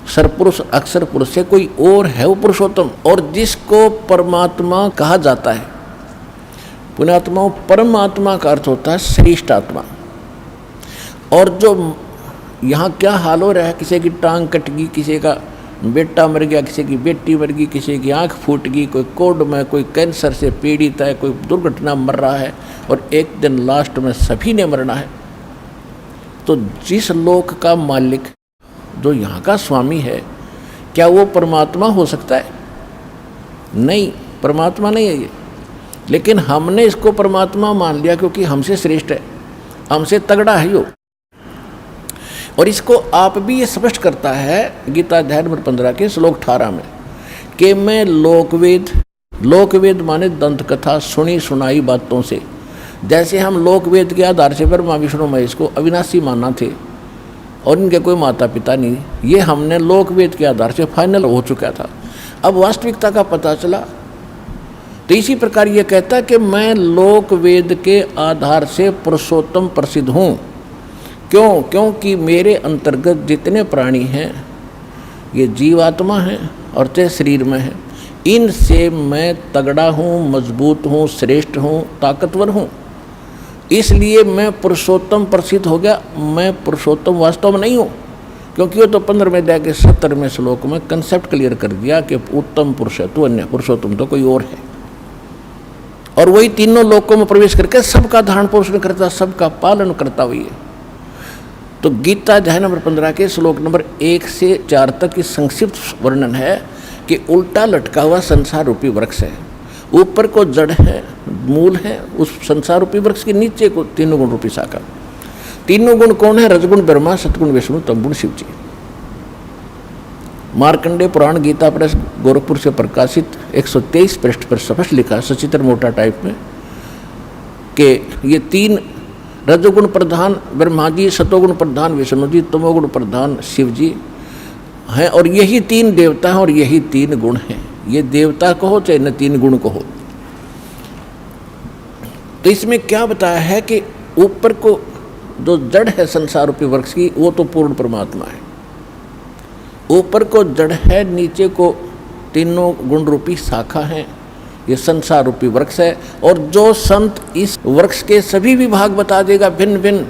सरपुरुष अक्षर पुरुष से कोई और है वो पुरुषोत्तम, और जिसको परमात्मा कहा जाता है। पुण्यात्मा, परमात्मा का अर्थ होता है श्रेष्ठ आत्मा। और जो यहाँ क्या हाल हो रहा है, किसी की टांग कट गई, किसी का बेटा मर गया, किसी की बेटी मर गई, किसी की आंख फूट गई, कोई कोढ़ में, कोई कैंसर से पीड़ित है, कोई दुर्घटना मर रहा है, और एक दिन लास्ट में सभी ने मरना है। तो जिस लोक का मालिक, जो यहाँ का स्वामी है, क्या वो परमात्मा हो सकता है? नहीं, परमात्मा नहीं है ये। लेकिन हमने इसको परमात्मा मान लिया क्योंकि हमसे श्रेष्ठ है। हमसे तगड़ा है यो। और इसको आप भी ये स्पष्ट करता है गीता अध्याय नंबर 15 के श्लोक 18 में कि मैं लोकवेद माने दंत कथा सुनी सुनाई बातों से, जैसे हम लोकवेद के आधार से ब्रह्मा विष्णु महेश को अविनाशी माना थे और इनके कोई माता पिता नहीं, ये हमने लोकवेद के आधार से फाइनल हो चुका था। अब वास्तविकता का पता चला, तो इसी प्रकार ये कहता है कि मैं लोकवेद के आधार से पुरुषोत्तम प्रसिद्ध हूँ। क्यों? क्योंकि मेरे अंतर्गत जितने प्राणी हैं ये जीवात्मा हैं और ते शरीर में हैं, इनसे मैं तगड़ा हूँ, मजबूत हूँ, श्रेष्ठ हूँ, ताकतवर हूँ, इसलिए मैं पुरुषोत्तम प्रसिद्ध हो गया। मैं पुरुषोत्तम वास्तव में नहीं हूँ, क्योंकि वो तो 15वें अध्याय के 70वें श्लोक में कंसेप्ट क्लियर कर दिया कि उत्तम पुरुष है तू, अन्य पुरुषोत्तम तो कोई और है। और वही तीनों लोकों में प्रवेश करके सबका धारण पोषण करता, सबका पालन करता हुई है। तो गीता अध्याय नंबर 15 के श्लोक नंबर 1 से 4 तक की संक्षिप्त वर्णन है कि उल्टा लटका हुआ संसार रूपी वृक्ष है, ऊपर को जड़ है, मूल है, उस संसार रूपी वृक्ष के नीचे को तीनों गुण रूपी शाखा। तीनों गुण कौन है? रजगुण ब्रह्मा, सतगुण विष्णु, तमगुण शिव जी। मार्कंडेय पुराण गीता प्रेस गोरखपुर से प्रकाशित 123 पृष्ठ पर स्पष्ट लिखा सचित्र मोटा टाइप में कि ये तीन रजोगुण प्रधान ब्रह्मा जी, सतोगुण प्रधान विष्णु जी, तमोगुण प्रधान शिव जी हैं, और यही तीन देवता हैं और यही तीन गुण हैं। ये देवता कहो चाहे न तीन गुण कहो। तो इसमें क्या बताया है कि ऊपर को जो जड़ है संसार रूपी वृक्ष की, वो तो पूर्ण परमात्मा है। ऊपर को जड़ है, नीचे को तीनों गुण रूपी शाखा है, ये संसार रूपी वृक्ष है। और जो संत इस वृक्ष के सभी विभाग बता देगा भिन्न भिन्न,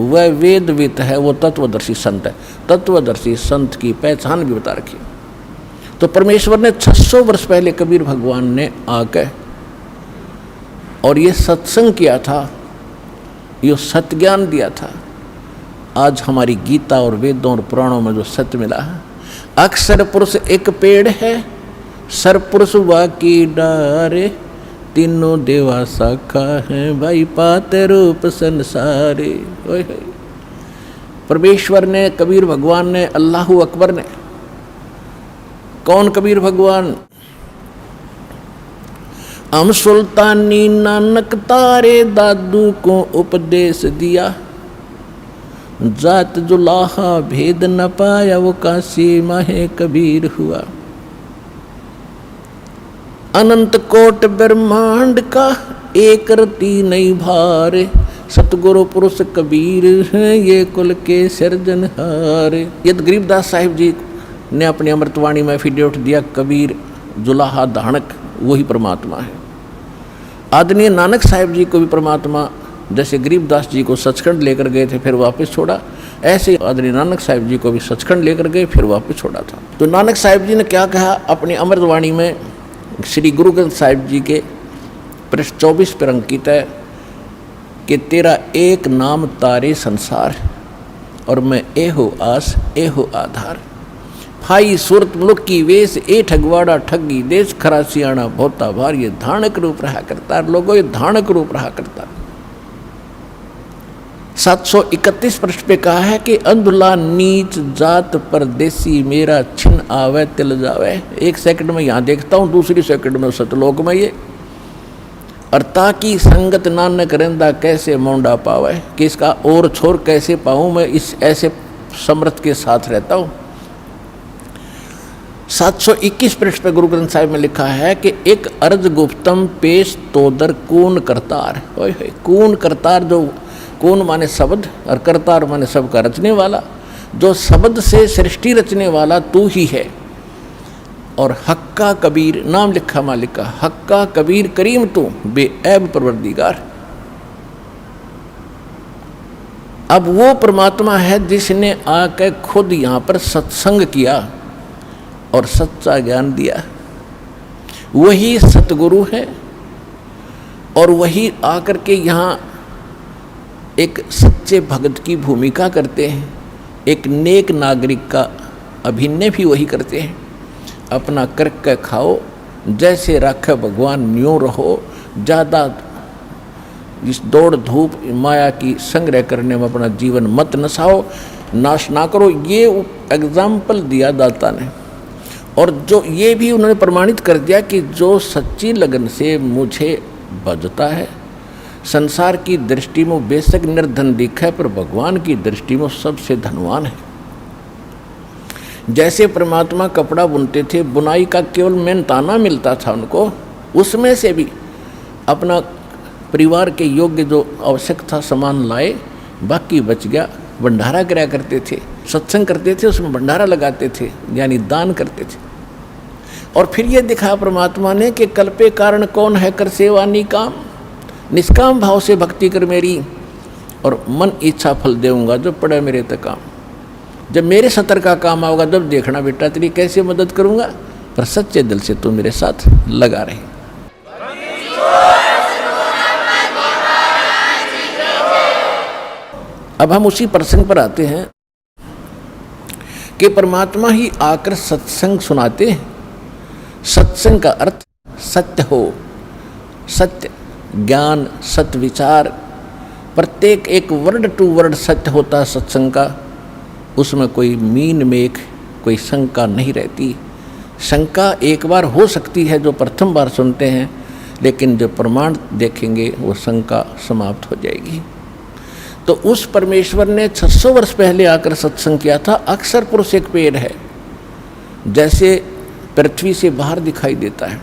वह वेदवित है, वो तत्वदर्शी संत है। तत्वदर्शी संत की पहचान भी बता रखी। तो परमेश्वर ने 600 वर्ष पहले कबीर भगवान ने आकर और ये सत्संग किया था, ये सत्य ज्ञान दिया था। आज हमारी गीता और वेदों और पुराणों में जो सत्य मिला है, अक्षर पुरुष एक पेड़ है, सरपुरुष वाकी डारे, तीनों देवा शाखा हैं, भाई पाते रूप संसारे। परमेश्वर ने, कबीर भगवान ने, अल्लाहू अकबर ने। कौन कबीर भगवान? हम सुल्तानी नानक तारे दादू को उपदेश दिया, जात जुलाहा भेद न पाया वो काशी माहे कबीर हुआ। अनंत कोट ब्रह्मांड का एक रति नहीं भारे, सतगुरु पुरुष कबीर हैं ये कुल के सिरजनहारे। ये गरीबदास साहिब जी ने अपनी अमृतवाणी में एफिडेविट दिया, कबीर जुलाहा धाणक वही परमात्मा है। आदरणीय नानक साहिब जी को भी परमात्मा, जैसे गरीबदास जी को सचखंड लेकर गए थे फिर वापस छोड़ा, ऐसे आदरणीय नानक साहिब जी को भी सचखंड लेकर गए फिर वापस छोड़ा था। तो नानक साहिब जी ने क्या कहा अपनी अमृतवाणी में? श्री गुरु ग्रंथ साहिब जी के पृष्ठ 24 पर अंकित है कि तेरा एक नाम तारे संसार, और मैं ए हो आस ए हो आधार। फाई सूरत मुल्क की वेश ए ठगवाड़ा ठगी देश, खरा सियाणा बहुता भार। ये धानक रूप रहा करता लोगों, ये धानक रूप रहा करता। 731 पृष्ठ पे कहा है कि अंधुला नीच जात परदेसी, मेरा छिन आवे तिल जावे। एक सेकंड में यहाँ देखता हूँ, दूसरी सेकंड में सतलोक में ये। और ताकि संगत नानक रेंदा कैसे मोंडा पावे, कि इसका और छोर कैसे पाऊँ मैं, इस ऐसे समर्थ के साथ रहता हूँ। 721 पृष्ठ पे गुरु ग्रंथ साहिब में लिखा है कि एक अर्ज गुप्तम पेश तोदर कून करतार। कून करतार, जो कून माने शब्द और करतार माने सबका रचने वाला, जो शब्द से सृष्टि रचने वाला तू ही है। और हक्का कबीर, नाम लिखा मालिक का, हक्का कबीर करीम तू बेऐब परवरदिगार। अब वो परमात्मा है जिसने आकर खुद यहाँ पर सत्संग किया और सच्चा ज्ञान दिया। वही सतगुरु है और वही आकर के यहाँ एक सच्चे भगत की भूमिका करते हैं, एक नेक नागरिक का अभिनय भी वही करते हैं। अपना करके खाओ, जैसे राखे भगवान न्यों रहो, ज़्यादा इस दौड़ धूप माया की संग्रह करने में अपना जीवन मत नसाओ, नाश ना करो। ये एग्जाम्पल दिया दाता ने, और जो ये भी उन्होंने प्रमाणित कर दिया कि जो सच्ची लगन से मुझे भजता है, संसार की दृष्टि में बेशक निर्धन दिखा है, पर भगवान की दृष्टि में सबसे धनवान है। जैसे परमात्मा कपड़ा बुनते थे, बुनाई का केवल मेहनताना मिलता था उनको, उसमें से भी अपना परिवार के योग्य जो आवश्यक था सामान लाए, बाकी बच गया भंडारा कराया करते थे, सत्संग करते थे, उसमें भंडारा लगाते थे, यानी दान करते थे। और फिर ये दिखा परमात्मा ने कि कल्पे कारण कौन है, कर सेवा निकाम, निष्काम भाव से भक्ति कर मेरी, और मन इच्छा फल देऊंगा जो पड़े मेरे तक काम। जब मेरे सतर का काम आओगा जब देखना बेटा तेरी कैसे मदद करूंगा, पर सच्चे दिल से तू मेरे साथ लगा रहे। अब हम उसी प्रसंग पर आते हैं कि परमात्मा ही आकर सत्संग सुनाते हैं। सत्संग का अर्थ सत्य हो, सत्य ज्ञान, सत्य विचार, प्रत्येक एक वर्ड टू वर्ड सत्य होता है सत्संग का। उसमें कोई मीन मेख, कोई शंका नहीं रहती। शंका एक बार हो सकती है जो प्रथम बार सुनते हैं, लेकिन जो प्रमाण देखेंगे वो शंका समाप्त हो जाएगी। तो उस परमेश्वर ने 600 वर्ष पहले आकर सत्संग किया था। अक्षर पुरुष एक पेड़ है, जैसे पृथ्वी से बाहर दिखाई देता है,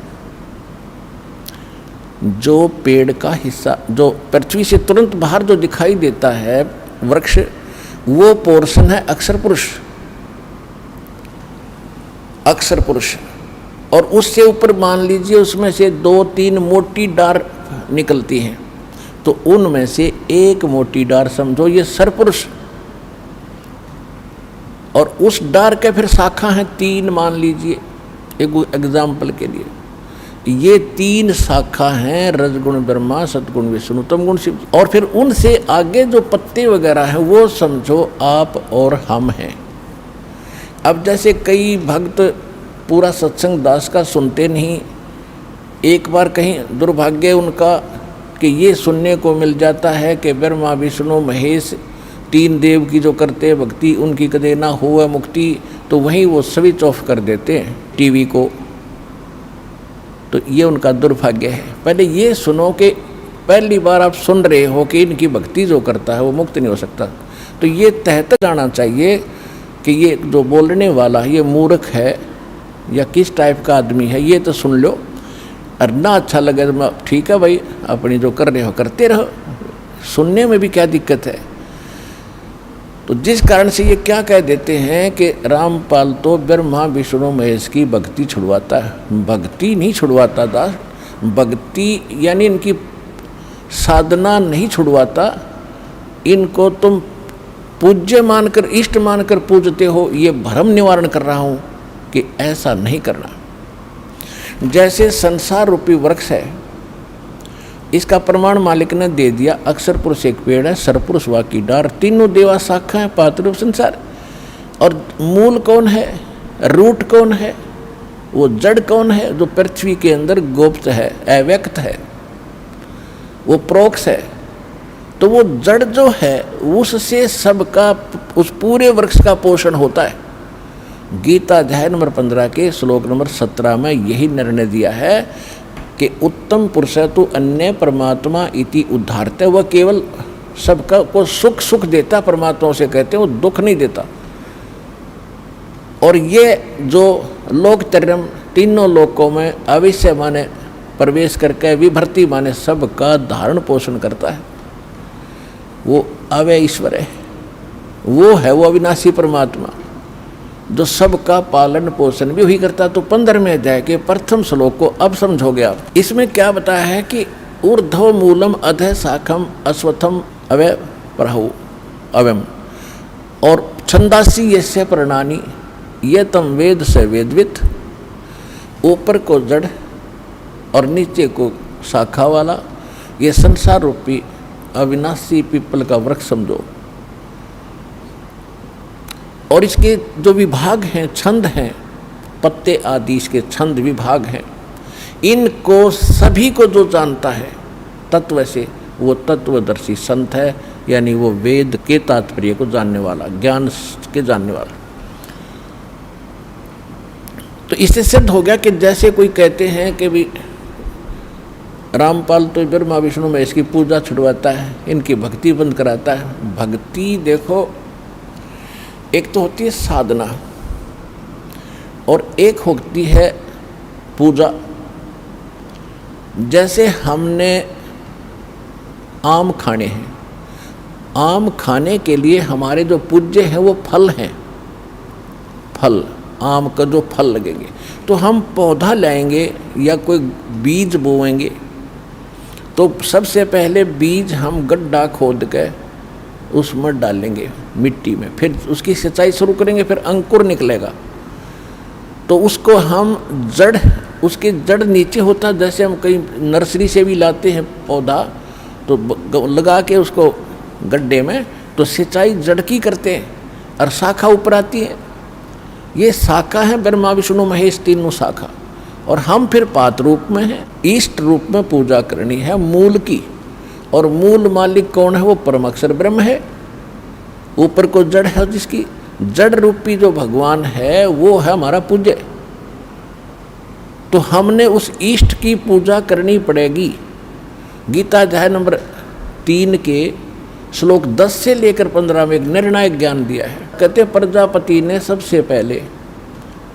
जो पेड़ का हिस्सा जो पृथ्वी से तुरंत बाहर जो दिखाई देता है वृक्ष, वो पोर्शन है अक्षर पुरुष, अक्षर पुरुष। और उससे ऊपर मान लीजिए उसमें से 2-3 मोटी डार निकलती हैं, तो उनमें से एक मोटी डार समझो ये सरपुरुष, और उस डार के फिर शाखा हैं 3 मान लीजिए एक एग्जाम्पल के लिए। ये 3 शाखा हैं रजगुण ब्रह्मा, सतगुण विष्णु, तमगुण शिव। और फिर उनसे आगे जो पत्ते वगैरह हैं वो समझो आप और हम हैं। अब जैसे कई भक्त पूरा सत्संग दास का सुनते नहीं, एक बार कहीं दुर्भाग्य उनका कि ये सुनने को मिल जाता है कि ब्रह्मा विष्णु महेश 3 देव की जो करते भक्ति उनकी कदे ना हुआ मुक्ति, तो वहीं वो स्विच ऑफ कर देते हैं टीवी को। तो ये उनका दुर्भाग्य है। पहले ये सुनो कि पहली बार आप सुन रहे हो कि इनकी भक्ति जो करता है वो मुक्त नहीं हो सकता, तो ये तह तक जाना चाहिए कि ये जो बोलने वाला ये मूर्ख है या किस टाइप का आदमी है, ये तो सुन लो। और ना अच्छा लगे तो ठीक है भाई, अपनी जो कर रहे हो करते रहो, सुनने में भी क्या दिक्कत है। तो जिस कारण से ये क्या कह देते हैं कि रामपाल तो ब्रह्मा विष्णु महेश की भक्ति छुड़वाता है। भक्ति नहीं छुड़वाता दास, भक्ति यानी इनकी साधना नहीं छुड़वाता। इनको तुम पूज्य मानकर, इष्ट मानकर पूजते हो, ये भ्रम निवारण कर रहा हूँ कि ऐसा नहीं करना। जैसे संसार रूपी वृक्ष है, इसका प्रमाण मालिक ने दे दिया। अक्षर पुरुष एक पेड़ है, सरपुरुष वाकी डार, तीनों देवा शाखा है, पात्ररूप संसार। और मूल कौन है, रूट कौन है, वो जड़ कौन है, जो पृथ्वी के अंदर गुप्त है, अव्यक्त है, वो प्रोक्ष है। तो वो जड़ जो है उससे सबका, उस पूरे वृक्ष का पोषण होता है। गीता अध्याय नंबर 15 के श्लोक नंबर 17 में यही निर्णय दिया है कि उत्तम पुरुष तो अन्य परमात्मा इति उद्धारते, वह केवल सबका को सुख सुख देता, परमात्मा से कहते हैं, वो दुख नहीं देता। और ये जो लोकत्रयम तीनों लोकों में अवश्य माने प्रवेश करके विभर्ति माने सबका धारण पोषण करता है, वो अव्यय ईश्वर है, वो है वो अविनाशी परमात्मा जो सबका पालन पोषण भी वही करता। तो 15वें अध्याय के प्रथम श्लोक को अब समझोगे आप। इसमें क्या बताया है कि ऊर्ध्व मूलम अधः शाखम अश्वत्थम अवय प्रहु अवयम, और छंदासी यस्य प्रणानी ये तम वेद से वेदवित। ऊपर को जड़ और नीचे को शाखा वाला ये संसार रूपी अविनाशी पीपल का वृक्ष समझो। और इसके जो विभाग हैं, छंद हैं, पत्ते आदि इसके छंद विभाग हैं, इनको सभी को जो जानता है तत्व से, वो तत्वदर्शी संत है, यानी वो वेद के तात्पर्य को जानने वाला, ज्ञान के जानने वाला। तो इससे सिद्ध हो गया कि जैसे कोई कहते हैं कि भी रामपाल तो ब्रह्मा विष्णु महेश की पूजा छुड़वाता है, इनकी भक्ति बंद कराता है। भक्ति देखो, एक तो होती है साधना और एक होती है पूजा। जैसे हमने आम खाने हैं, आम खाने के लिए हमारे जो पूज्य हैं वो फल हैं, फल, आम का जो फल लगेंगे, तो हम पौधा लाएंगे या कोई बीज बोएंगे, तो सबसे पहले बीज हम गड्ढा खोद के उसमें डालेंगे मिट्टी में, फिर उसकी सिंचाई शुरू करेंगे, फिर अंकुर निकलेगा, तो उसको हम जड़, उसकी जड़ नीचे होता है। जैसे हम कहीं नर्सरी से भी लाते हैं पौधा, तो लगा के उसको गड्ढे में, तो सिंचाई जड़ की करते हैं और शाखा ऊपर आती है। ये शाखा है ब्रह्मा विष्णु महेश, तीनों शाखा, और हम फिर पात रूप में हैं, इष्ट रूप में पूजा करनी है मूल की। और मूल मालिक कौन है? वो परम अक्षर ब्रह्म है, ऊपर को जड़ है, जिसकी जड़ रूपी जो भगवान है वो है हमारा पूज्य। तो हमने उस इष्ट की पूजा करनी पड़ेगी। गीता अध्याय नंबर 3 के श्लोक 10 से लेकर 15 में एक निर्णायक ज्ञान दिया है। कहते प्रजापति ने सबसे पहले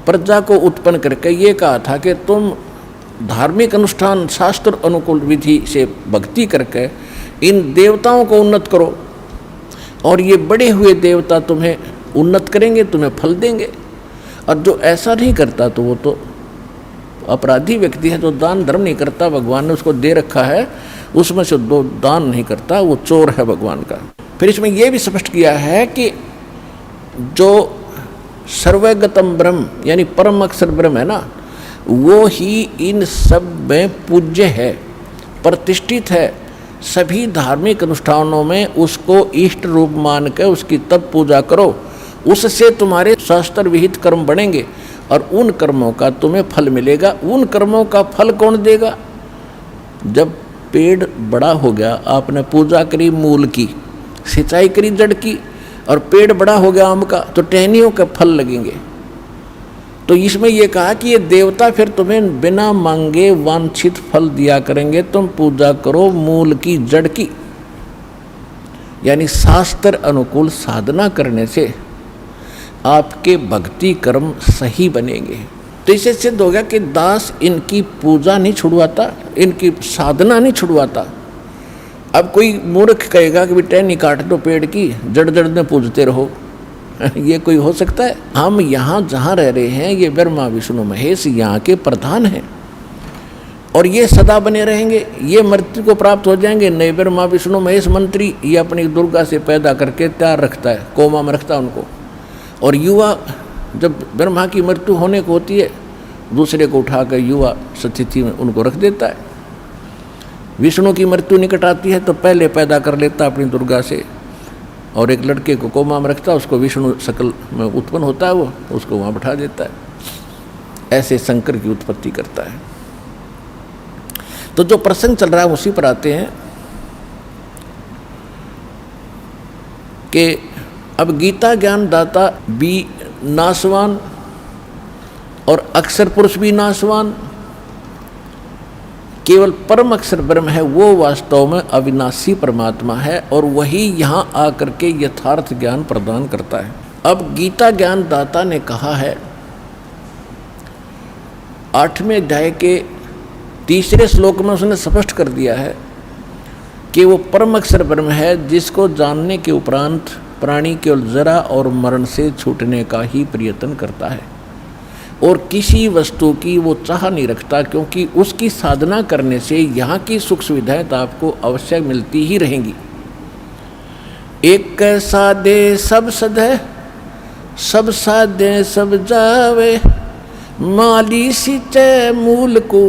प्रजा को उत्पन्न करके ये कहा था कि तुम धार्मिक अनुष्ठान शास्त्र अनुकूल विधि से भक्ति करके इन देवताओं को उन्नत करो, और ये बड़े हुए देवता तुम्हें उन्नत करेंगे, तुम्हें फल देंगे। और जो ऐसा नहीं करता तो वो तो अपराधी व्यक्ति है, जो दान धर्म नहीं करता, भगवान ने उसको दे रखा है, उसमें से दो दान नहीं करता, वो चोर है भगवान का। फिर इसमें यह भी स्पष्ट किया है कि जो सर्वगतम ब्रह्म यानी परम अक्षर ब्रह्म है ना, वो ही इन सब में पूज्य है, प्रतिष्ठित है। सभी धार्मिक अनुष्ठानों में उसको इष्ट रूप मान के उसकी तब पूजा करो, उससे तुम्हारे शास्त्र विहित कर्म बनेंगे और उन कर्मों का तुम्हें फल मिलेगा। उन कर्मों का फल कौन देगा? जब पेड़ बड़ा हो गया, आपने पूजा करी मूल की, सिंचाई करी जड़ की, और पेड़ बड़ा हो गया आम का, तो टहनियों के फल लगेंगे। तो इसमें यह कहा कि ये देवता फिर तुम्हें बिना मांगे वांछित फल दिया करेंगे, तुम पूजा करो मूल की, जड़ की। यानी शास्त्र अनुकूल साधना करने से आपके भक्ति कर्म सही बनेंगे। तो इससे सिद्ध हो गया कि दास इनकी पूजा नहीं छुड़वाता, इनकी साधना नहीं छुड़वाता। अब कोई मूर्ख कहेगा कि टहनी काट दो पेड़ की, जड़ जड़ में पूजते रहो, ये कोई हो सकता है? हम यहाँ जहाँ रह रहे हैं, ये ब्रह्मा विष्णु महेश यहाँ के प्रधान हैं, और ये सदा बने रहेंगे। ये मृत्यु को प्राप्त हो जाएंगे। नए ब्रह्मा विष्णु महेश मंत्री ये अपनी दुर्गा से पैदा करके तैयार रखता है, कोमा में रखता है उनको। और युवा जब ब्रह्मा की मृत्यु होने को होती है, दूसरे को उठाकर युवा स्थिति में उनको रख देता है। विष्णु की मृत्यु निकट आती है तो पहले पैदा कर लेता अपनी दुर्गा से, और एक लड़के को कोमा में रखता है, उसको विष्णु शकल में उत्पन्न होता है, वो उसको वहाँ बैठा देता है। ऐसे शंकर की उत्पत्ति करता है। तो जो प्रसंग चल रहा है उसी पर आते हैं कि अब गीता ज्ञान दाता भी नाशवान और अक्षर पुरुष भी नाशवान, केवल परम अक्षर ब्रह्म है, वो वास्तव में अविनाशी परमात्मा है, और वही यहाँ आकर के यथार्थ ज्ञान प्रदान करता है। अब गीता ज्ञान दाता ने कहा है 8वें अध्याय के 3 श्लोक में उसने स्पष्ट कर दिया है कि वो परम अक्षर ब्रह्म है, जिसको जानने के उपरांत प्राणी केवल जरा और मरण से छूटने का ही प्रयत्न करता है, और किसी वस्तु की वो चाह नहीं रखता, क्योंकि उसकी साधना करने से यहाँ की सुख सुविधाएं तो आपको अवश्य मिलती ही रहेंगी। एक साधे सब सधे, सब साधे सब जावे, माली सिंचे मूल को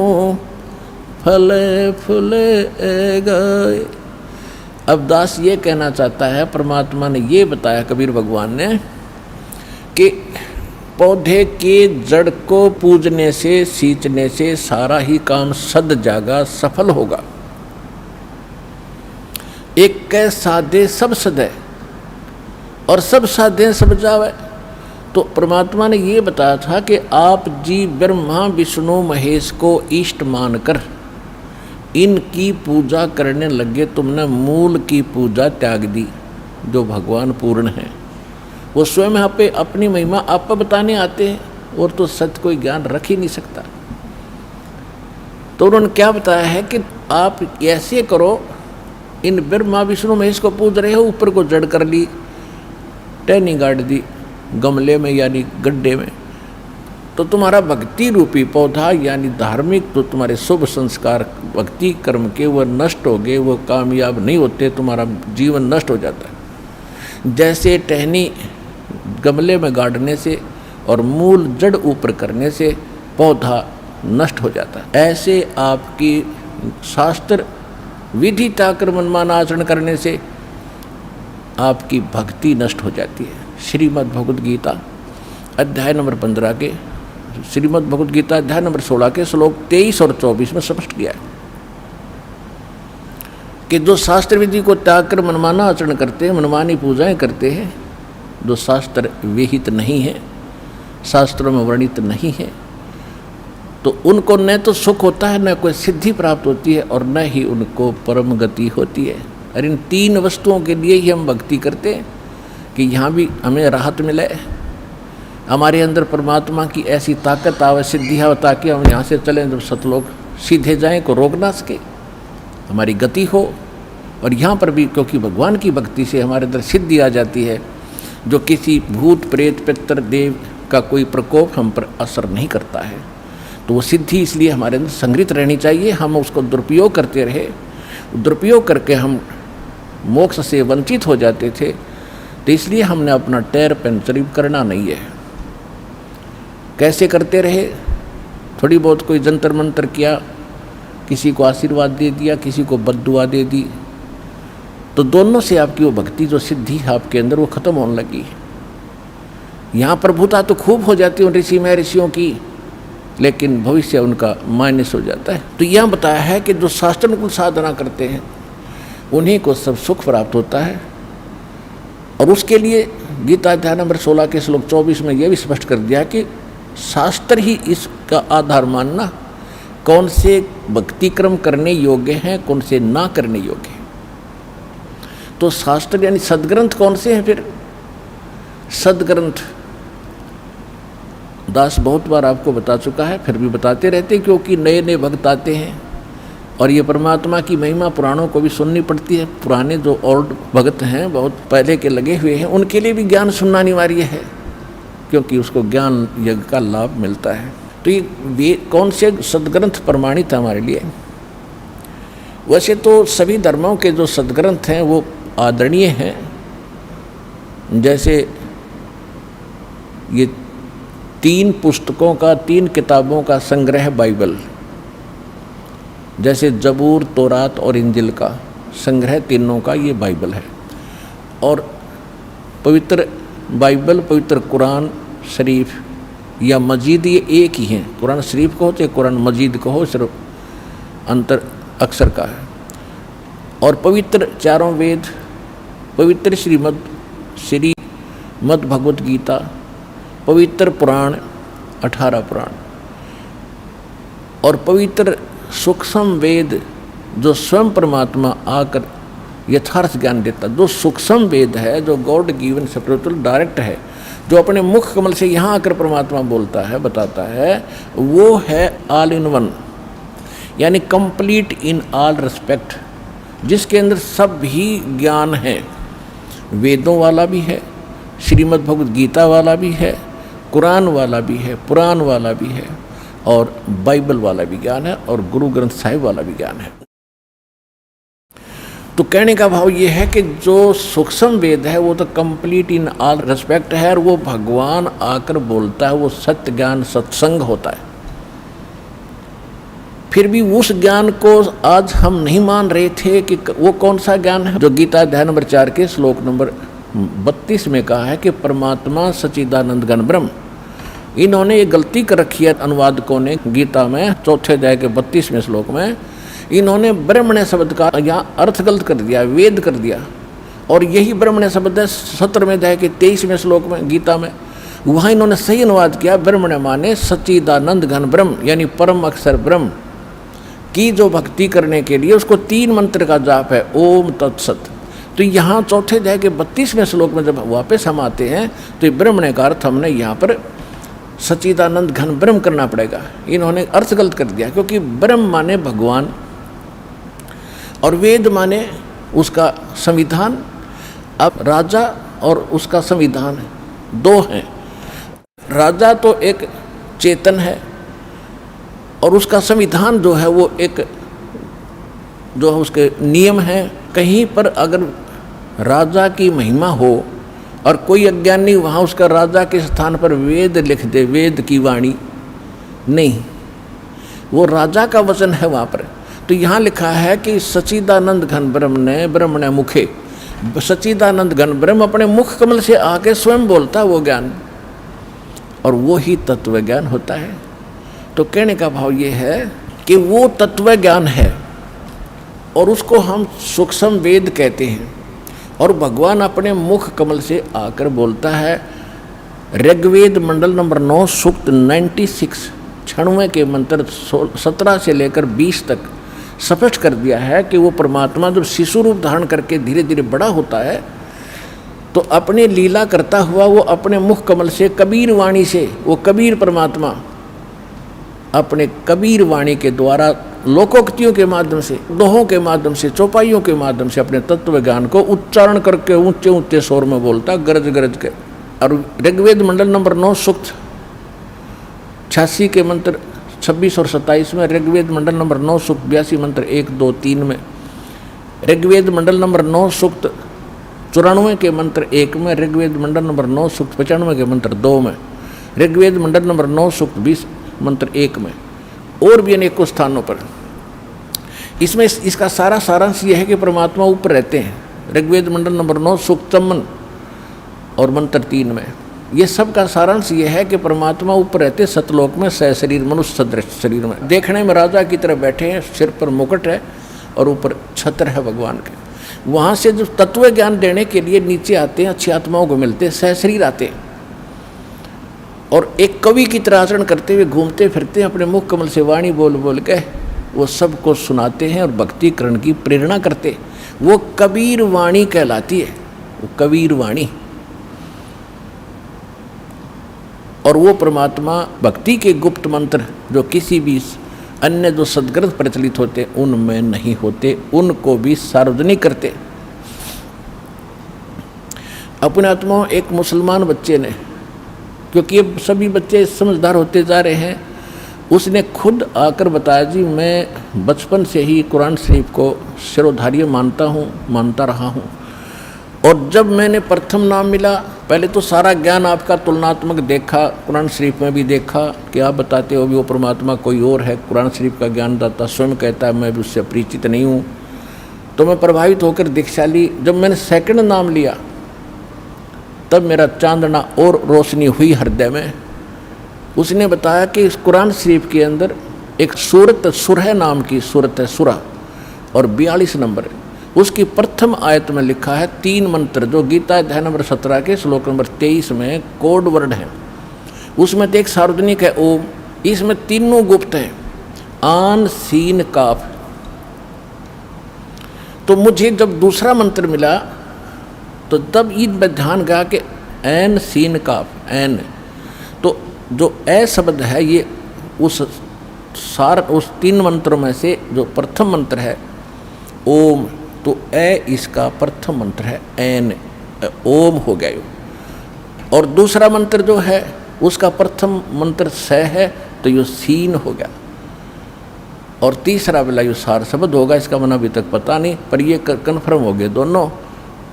फले फूले गए। अब दास ये कहना चाहता है, परमात्मा ने ये बताया, कबीर भगवान ने, कि पौधे के जड़ को पूजने से, सींचने से सारा ही काम सद जागा, सफल होगा। एक कै साधे सब सदै और सब साधे सब जावे। तो परमात्मा ने ये बताया था कि आप जी ब्रह्मा विष्णु महेश को इष्ट मानकर इनकी पूजा करने लगे, तुमने मूल की पूजा त्याग दी जो भगवान पूर्ण है। वो स्वयं यहाँ पे अपनी महिमा आप बताने आते हैं और तो सत्य कोई ज्ञान रख ही नहीं सकता। तो उन्होंने क्या बताया है कि आप ऐसे करो, इन ब्रह्मा विष्णु महेश को पूज रहे हो, ऊपर को जड़ कर ली, टहनी गाड़ दी गमले में यानी गड्ढे में, तो तुम्हारा भक्ति रूपी पौधा यानी धार्मिक तो तुम्हारे शुभ संस्कार भक्ति कर्म के वो नष्ट हो गए, वो कामयाब नहीं होते, तुम्हारा जीवन नष्ट हो जाता है। जैसे टहनी गमले में गाड़ने से और मूल जड़ ऊपर करने से पौधा नष्ट हो जाता है, ऐसे आपकी शास्त्र विधि ताकर मनमाना आचरण करने से आपकी भक्ति नष्ट हो जाती है। श्रीमद् भगवद गीता अध्याय नंबर 15 के श्रीमद् भगवद गीता अध्याय नंबर 16 के श्लोक 23 और 24 में स्पष्ट किया है कि जो शास्त्र विधि को त्याग कर मनमाना आचरण करते हैं, मनमानी पूजाएं करते हैं, जो शास्त्र विहित नहीं है, शास्त्रों में वर्णित नहीं है, तो उनको न तो सुख होता है, न कोई सिद्धि प्राप्त होती है और न ही उनको परम गति होती है। और इन तीन वस्तुओं के लिए ही हम भक्ति करते हैं कि यहाँ भी हमें राहत मिले, हमारे अंदर परमात्मा की ऐसी ताकत आवे, सिद्धि आवे, ताकि हम यहाँ से चलें जब सतलोक सीधे जाएं, को रोक ना सके, हमारी गति हो। और यहाँ पर भी क्योंकि भगवान की भक्ति से हमारे अंदर सिद्धि आ जाती है, जो किसी भूत प्रेत पितर देव का कोई प्रकोप हम पर असर नहीं करता है, तो वो सिद्धि इसलिए हमारे अंदर संग्रहित रहनी चाहिए। हम उसको दुरुपयोग करते रहे, दुरुपयोग करके हम मोक्ष से वंचित हो जाते थे, तो इसलिए हमने अपना टायर पंचर करना नहीं है। कैसे करते रहे, थोड़ी बहुत कोई जंतर मंतर किया, किसी को आशीर्वाद दे दिया, किसी को बद्दुआ दे दी, तो दोनों से आपकी वो भक्ति जो सिद्धि आपके अंदर वो खत्म होने लगी। यहाँ प्रभुता तो खूब हो जाती है ऋषि महर्षियों की, लेकिन भविष्य उनका माइनस हो जाता है। तो यहाँ बताया है कि जो शास्त्रानुकूल साधना करते हैं उन्हीं को सब सुख प्राप्त होता है। और उसके लिए गीता अध्याय नंबर 16 के श्लोक 24 में यह भी स्पष्ट कर दिया कि शास्त्र ही इसका आधार मानना, कौन से भक्ति क्रम करने योग्य हैं, कौन से ना करने योग्य हैं। तो शास्त्र यानी सदग्रंथ कौन से हैं? फिर सदग्रंथ दास बहुत बार आपको बता चुका है, फिर भी बताते रहते, क्योंकि नए नए भक्त आते हैं और ये परमात्मा की महिमा पुराणों को भी सुननी पड़ती है। पुराने जो ओल्ड भक्त हैं, बहुत पहले के लगे हुए हैं, उनके लिए भी ज्ञान सुनना अनिवार्य है, क्योंकि उसको ज्ञान यज्ञ का लाभ मिलता है। तो ये कौन से सदग्रंथ प्रमाणित है हमारे लिए? वैसे तो सभी धर्मों के जो सदग्रंथ हैं वो आदरणीय हैं, जैसे ये 3 पुस्तकों का, 3 किताबों का संग्रह बाइबल, जैसे जबूर, तौरात और इंजिल का संग्रह, तीनों का ये बाइबल है। और पवित्र बाइबल, पवित्र कुरान शरीफ या मजीद, ये एक ही हैं। कुरान शरीफ कहो चाहे कुरान मजीद कहो, सिर्फ अंतर अक्षर का है। और पवित्र चारों वेद, पवित्र श्रीमद् भगवत गीता, पवित्र पुराण 18 पुराण, और पवित्र सूक्ष्म वेद जो स्वयं परमात्मा आकर यथार्थ ज्ञान देता। जो सूक्ष्म वेद है, जो गॉड गिवन स्पिरिचुअल डायरेक्ट है, जो अपने मुख कमल से यहाँ आकर परमात्मा बोलता है, बताता है, वो है ऑल इन वन, यानी कंप्लीट इन ऑल रिस्पेक्ट, जिसके अंदर सब ही ज्ञान है। वेदों वाला भी है, श्रीमद् भगवद गीता वाला भी है, कुरान वाला भी है, पुराण वाला भी है, और बाइबल वाला भी ज्ञान है, और गुरु ग्रंथ साहिब वाला भी ज्ञान है। तो कहने का भाव ये है कि जो सूक्ष्म वेद है वो तो कंप्लीट इन ऑल रिस्पेक्ट है, और वो भगवान आकर बोलता है, वो सत्य ज्ञान सत्संग होता है। फिर भी उस ज्ञान को आज हम नहीं मान रहे थे कि वो कौन सा ज्ञान है, जो गीता अध्याय नंबर 4 के श्लोक नंबर 32 में कहा है कि परमात्मा सच्चिदानंद घन ब्रह्म। इन्होंने ये गलती कर रखी है अनुवादकों ने गीता में 4 अध्याय के 32वें श्लोक में, इन्होंने ब्रह्मण्य शब्द का यहाँ अर्थ गलत कर दिया, वेद कर दिया। और यही ब्रह्मण्य शब्द है 17वें अध्याय के 23वें श्लोक में गीता में, वहाँ इन्होंने सही अनुवाद किया, ब्रह्मण्य माने सच्चिदानंद घन ब्रह्म, यानी परम अक्षर ब्रह्म की जो भक्ति करने के लिए उसको 3 मंत्र का जाप है, ओम तत्सत। तो यहाँ चौथे अध्याय के 32वें श्लोक में जब वापस हम आते हैं तो ये ब्रह्मण्य का अर्थ हमने यहाँ पर सच्चिदानंद घन ब्रह्म करना पड़ेगा। इन्होंने अर्थ गलत कर दिया, क्योंकि ब्रह्म माने भगवान और वेद माने उसका संविधान। अब राजा और उसका संविधान 2 हैं। राजा तो एक चेतन है और उसका संविधान जो है वो एक जो है उसके नियम हैं। कहीं पर अगर राजा की महिमा हो और कोई अज्ञानी वहाँ उसका राजा के स्थान पर वेद लिख दे, वेद की वाणी नहीं, वो राजा का वचन है वहाँ पर। तो यहाँ लिखा है कि सच्चिदानंद घन ब्रह्म ने ब्रह्मण्य मुखे, सच्चिदानंद घन ब्रह्म अपने मुख कमल से आके स्वयं बोलता वो ज्ञान, और वो ही तत्व ज्ञान होता है। तो कहने का भाव ये है कि वो तत्व ज्ञान है और उसको हम सूक्ष्म वेद कहते हैं, और भगवान अपने मुख कमल से आकर बोलता है। ऋग्वेद मंडल नंबर 9 सूक्त 96 96 के मंत्र 17 से लेकर 20 तक स्पष्ट कर दिया है कि वो परमात्मा जब शिशु रूप धारण करके धीरे धीरे बड़ा होता है तो अपने लीला करता हुआ वो अपने मुख कमल से कबीर वाणी से, वो कबीर परमात्मा अपने कबीर वाणी के द्वारा लोकोक्तियों के माध्यम से, दोहों के माध्यम से, चौपाइयों के माध्यम से अपने तत्व ज्ञान को उच्चारण करके ऊंचे ऊंचे स्वर में बोलता, गरज गरज के। और ऋग्वेद मंडल नंबर 9 सूक्त 86 के मंत्र 26 और 27 में, ऋग्वेद मंडल नंबर 9 सूक्त 82 मंत्र 1, 2, 3 में, ऋग्वेद मंडल नंबर 9 सूक्त 94 के मंत्र 1 में, ऋग्वेद मंडल नंबर 9 सूक्त 95 के मंत्र 2 में, ऋग्वेद मंडल नंबर 9 सूक्त 20 मंत्र 1 में, और भी अनेकों स्थानों पर। इसमें इसका सारा सारांश यह है कि परमात्मा ऊपर रहते हैं। ऋग्वेद मंडल नंबर 9 सूक्त 53 और मंत्र 3 में ये सब का सारांश यह है कि परमात्मा ऊपर रहते सतलोक में सहशरीर मनुष्य सदृश शरीर में, देखने में राजा की तरह बैठे हैं, सिर पर मुकुट है और ऊपर छत्र है भगवान के। वहाँ से जो तत्व ज्ञान देने के लिए नीचे आते हैं, अच्छी आत्माओं को मिलते हैं, सहशरीर आते हैं और एक कवि की तरह आचरण करते हुए घूमते फिरते हैं, अपने मुख कमल से वाणी बोल बोल के वो सबको सुनाते हैं और भक्तिकरण की प्रेरणा करते। वो कबीर वाणी कहलाती है, वो कबीर वाणी। और वो परमात्मा भक्ति के गुप्त मंत्र जो किसी भी अन्य जो सदग्रंथ प्रचलित होते उनमें नहीं होते, उनको भी सार्वजनिक करते। अपने आत्मा एक मुसलमान बच्चे ने, क्योंकि ये सभी बच्चे समझदार होते जा रहे हैं, उसने खुद आकर बताया, जी मैं बचपन से ही कुरान शरीफ को सिरोधार्य मानता रहा हूँ। और जब मैंने प्रथम नाम मिला, पहले तो सारा ज्ञान आपका तुलनात्मक देखा, कुरान शरीफ में भी देखा कि आप बताते हो भी वो परमात्मा कोई और है, कुरान शरीफ का ज्ञान दाता स्वयं कहता है मैं भी उससे परिचित नहीं हूँ। तो मैं प्रभावित होकर दीक्षा ली। जब मैंने सेकंड नाम लिया तब मेरा चांदना और रोशनी हुई हृदय में। उसने बताया कि इस कुरान शरीफ के अंदर एक सूरत सुरह नाम की सूरत है, सुरह, और 42 नंबर है। उसकी प्रथम आयत में लिखा है 3 मंत्र जो गीता अध्याय नंबर 17 के श्लोक नंबर 23 में कोड वर्ड है। उसमें तो एक सार्वजनिक है ओम, इसमें तीनों गुप्त हैं, आन सीन काफ। तो मुझे जब दूसरा मंत्र मिला तो तब ईद में ध्यान गया कि एन सीन काफ, एन, तो जो ए शब्द है ये उस 3 मंत्रों में से जो प्रथम मंत्र है ओम, तो ए इसका प्रथम मंत्र है, एन ओम हो गया यो। और दूसरा मंत्र जो है उसका प्रथम मंत्र स है तो यो सीन हो गया, और तीसरा वाला यो सार शब्द होगा। इसका मन अभी तक पता नहीं, पर ये कन्फर्म हो गए दोनों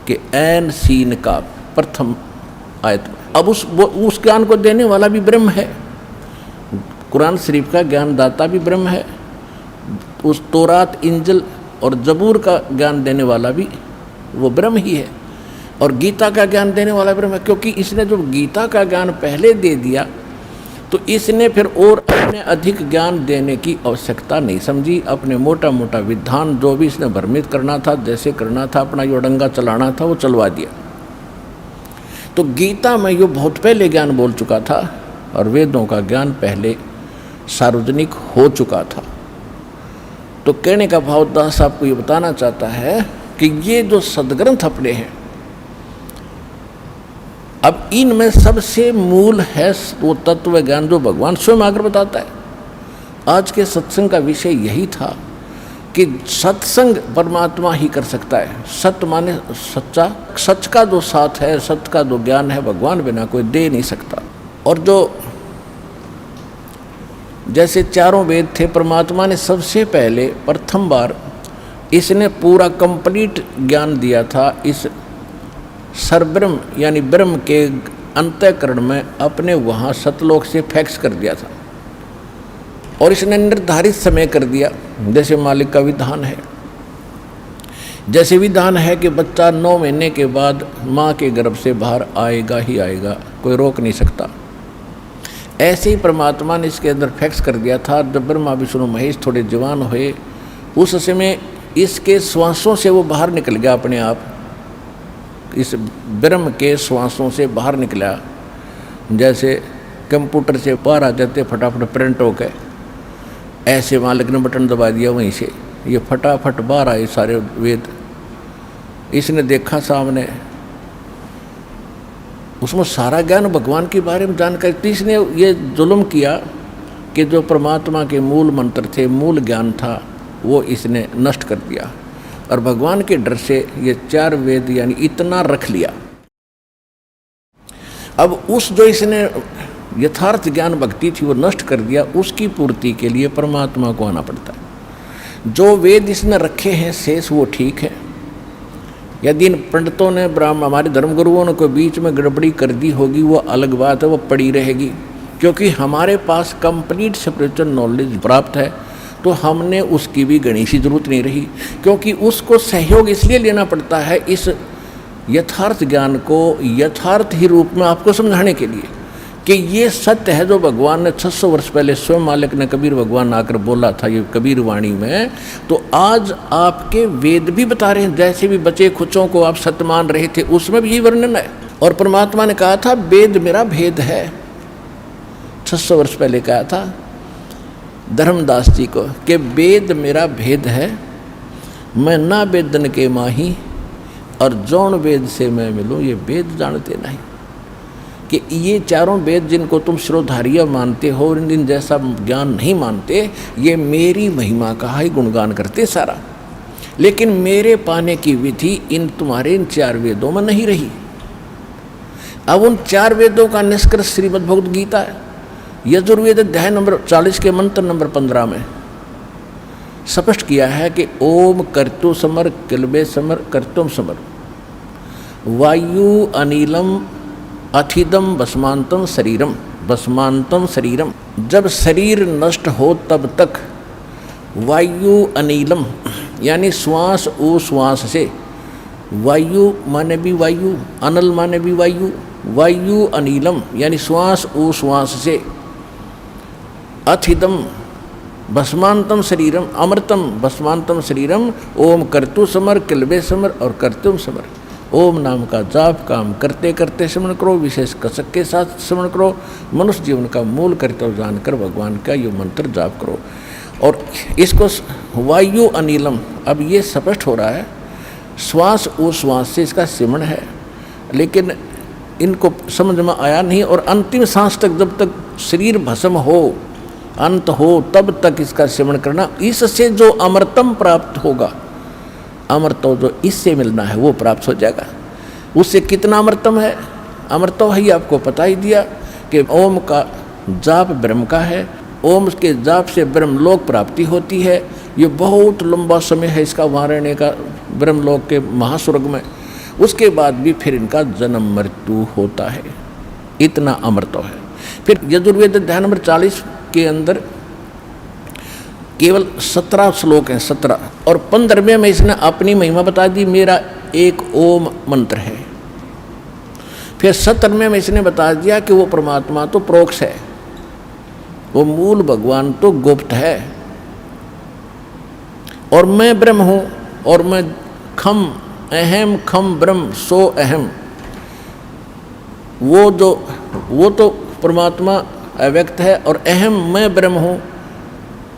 कि एन सीन का प्रथम आयत। अब उस ज्ञान को देने वाला भी ब्रह्म है, कुरान शरीफ का ज्ञान दाता भी ब्रह्म है, उस तौरात इंजिल और जबूर का ज्ञान देने वाला भी वो ब्रह्म ही है, और गीता का ज्ञान देने वाला ब्रह्म है। क्योंकि इसने जो गीता का ज्ञान पहले दे दिया तो इसने फिर और अपने अधिक ज्ञान देने की आवश्यकता नहीं समझी। अपने मोटा मोटा विधान जो भी इसने भ्रमित करना था, जैसे करना था, अपना यो डंगा चलाना था, वो चलवा दिया। तो गीता में यो बहुत पहले ज्ञान बोल चुका था और वेदों का ज्ञान पहले सार्वजनिक हो चुका था। तो कहने का भाव दास आपको ये बताना चाहता है कि ये जो सदग्रंथ अपने हैं, अब इनमें सबसे मूल है वो तत्व ज्ञान जो भगवान स्वयं आकर बताता है। आज के सत्संग का विषय यही था कि सत्संग परमात्मा ही कर सकता है। सत्य माने सच्चा, सच का जो साथ है, सत्य का जो ज्ञान है, भगवान बिना कोई दे नहीं सकता। और जो जैसे चारों वेद थे, परमात्मा ने सबसे पहले प्रथम बार इसने पूरा कंप्लीट ज्ञान दिया था इस सरब्रह्म यानी ब्रह्म के अंतःकरण में, अपने वहाँ सतलोक से फैक्स कर दिया था और इसने निर्धारित समय कर दिया। जैसे मालिक का विधान है, जैसे विधान है कि बच्चा 9 महीने के बाद माँ के गर्भ से बाहर आएगा ही आएगा, कोई रोक नहीं सकता। ऐसे ही परमात्मा ने इसके अंदर फैक्स कर दिया था। जब ब्रह्मा विष्णु महेश थोड़े जवान हुए, उस समय इसके श्वासों से वो बाहर निकल गया, अपने आप इस ब्रह्म के श्वासों से बाहर निकला। जैसे कंप्यूटर से बाहर आ जाते फटाफट प्रिंट होकर, ऐसे मालिक ने बटन दबा दिया, वहीं से ये फटाफट बाहर आए सारे वेद। इसने देखा सामने, उसमें सारा ज्ञान भगवान के बारे में जानकारी। इसने ये जुल्म किया कि जो परमात्मा के मूल मंत्र थे, मूल ज्ञान था, वो इसने नष्ट कर दिया और भगवान के डर से ये 4 वेद यानी इतना रख लिया। अब उस जो इसने यथार्थ ज्ञान भक्ति थी वो नष्ट कर दिया, उसकी पूर्ति के लिए परमात्मा को आना पड़ता है। जो वेद इसने रखे हैं शेष वो ठीक है। यदि इन पंडितों ने हमारे धर्मगुरुओं ने कोई बीच में गड़बड़ी कर दी होगी, वो अलग बात है, वो पड़ी रहेगी। क्योंकि हमारे पास कंप्लीट स्पिरिचुअल नॉलेज प्राप्त है, तो हमने उसकी भी गणित जरूरत नहीं रही। क्योंकि उसको सहयोग इसलिए लेना पड़ता है इस यथार्थ ज्ञान को यथार्थ ही रूप में आपको समझाने के लिए कि ये सत्य है जो भगवान ने 600 वर्ष पहले स्वयं मालिक ने कबीर भगवान आकर बोला था ये कबीर वाणी में। तो आज आपके वेद भी बता रहे हैं, जैसे भी बचे खुचों को आप सत्य मान रहे थे, उसमें भी यही वर्णन है। और परमात्मा ने कहा था वेद मेरा भेद है, 600 वर्ष पहले कहा था धर्मदास जी को कि वेद मेरा भेद है, मैं ना वेदन के माही और जौन वेद से मैं मिलूँ ये वेद जानते नहीं। कि ये चारों वेद जिनको तुम शिरोधार्य मानते हो, इन जैसा ज्ञान नहीं मानते, ये मेरी महिमा का ही गुणगान करते सारा, लेकिन मेरे पाने की विधि इन तुम्हारे इन 4 वेदों में नहीं रही। अब उन 4 वेदों का निष्कर्ष श्रीमद् भगवद गीता है। यजुर्वेद अध्याय नंबर 40 के मंत्र नंबर 15 में स्पष्ट किया है कि ओम कर्तु समर किलबे समर कर्तुम समर वायु अनिलम अथिदम भस्मांतम शरीरम भस्मांतम शरीरम। जब शरीर नष्ट हो तब तक वायु अनिलम यानी श्वास ओ श्वास से, वायु माने भी वायु, अनल माने भी वायु, वायु अनिलम यानी श्वास ओ श्वास से, अथिदम भस्मांतम शरीरम अमृतम भस्मांतम शरीरम। ओम कर्तु समर किलबे समर और कर्तुम समर। ओम नाम का जाप काम करते करते स्मरण करो, विशेष कसक के साथ स्मरण करो। मनुष्य जीवन का मूल कर्तव्य जानकर भगवान का ये मंत्र जाप करो। और इसको वायु अनिलम, अब ये स्पष्ट हो रहा है श्वास उश्वास से इसका सिमरण है, लेकिन इनको समझ में आया नहीं। और अंतिम सांस तक जब तक शरीर भस्म हो, अंत हो, तब तक इसका सिमरण करना। इससे जो अमृतम प्राप्त होगा, अमृतो जो इससे मिलना है वो प्राप्त हो जाएगा। उससे कितना अमृतम है, अमृतो ही आपको पता ही दिया कि ओम का जाप ब्रह्म का है, ओम के जाप से ब्रह्मलोक प्राप्ति होती है। ये बहुत लंबा समय है इसका वहाँ रहने का ब्रह्मलोक के महास्वर्ग में। उसके बाद भी फिर इनका जन्म मृत्यु होता है, इतना अमृतो है। फिर यजुर्वेद अध्याय नंबर 40 के अंदर केवल 17 श्लोक हैं, 17, और 15वें में इसने अपनी महिमा बता दी, मेरा एक ओम मंत्र है। फिर 17वें में इसने बता दिया कि वो परमात्मा तो प्रोक्ष है, वो मूल भगवान तो गुप्त है। और मैं ब्रह्म हूँ, और मैं खम अहम खम ब्रह्म सो अहम, वो तो परमात्मा अव्यक्त है, और अहम मैं ब्रह्म हूँ,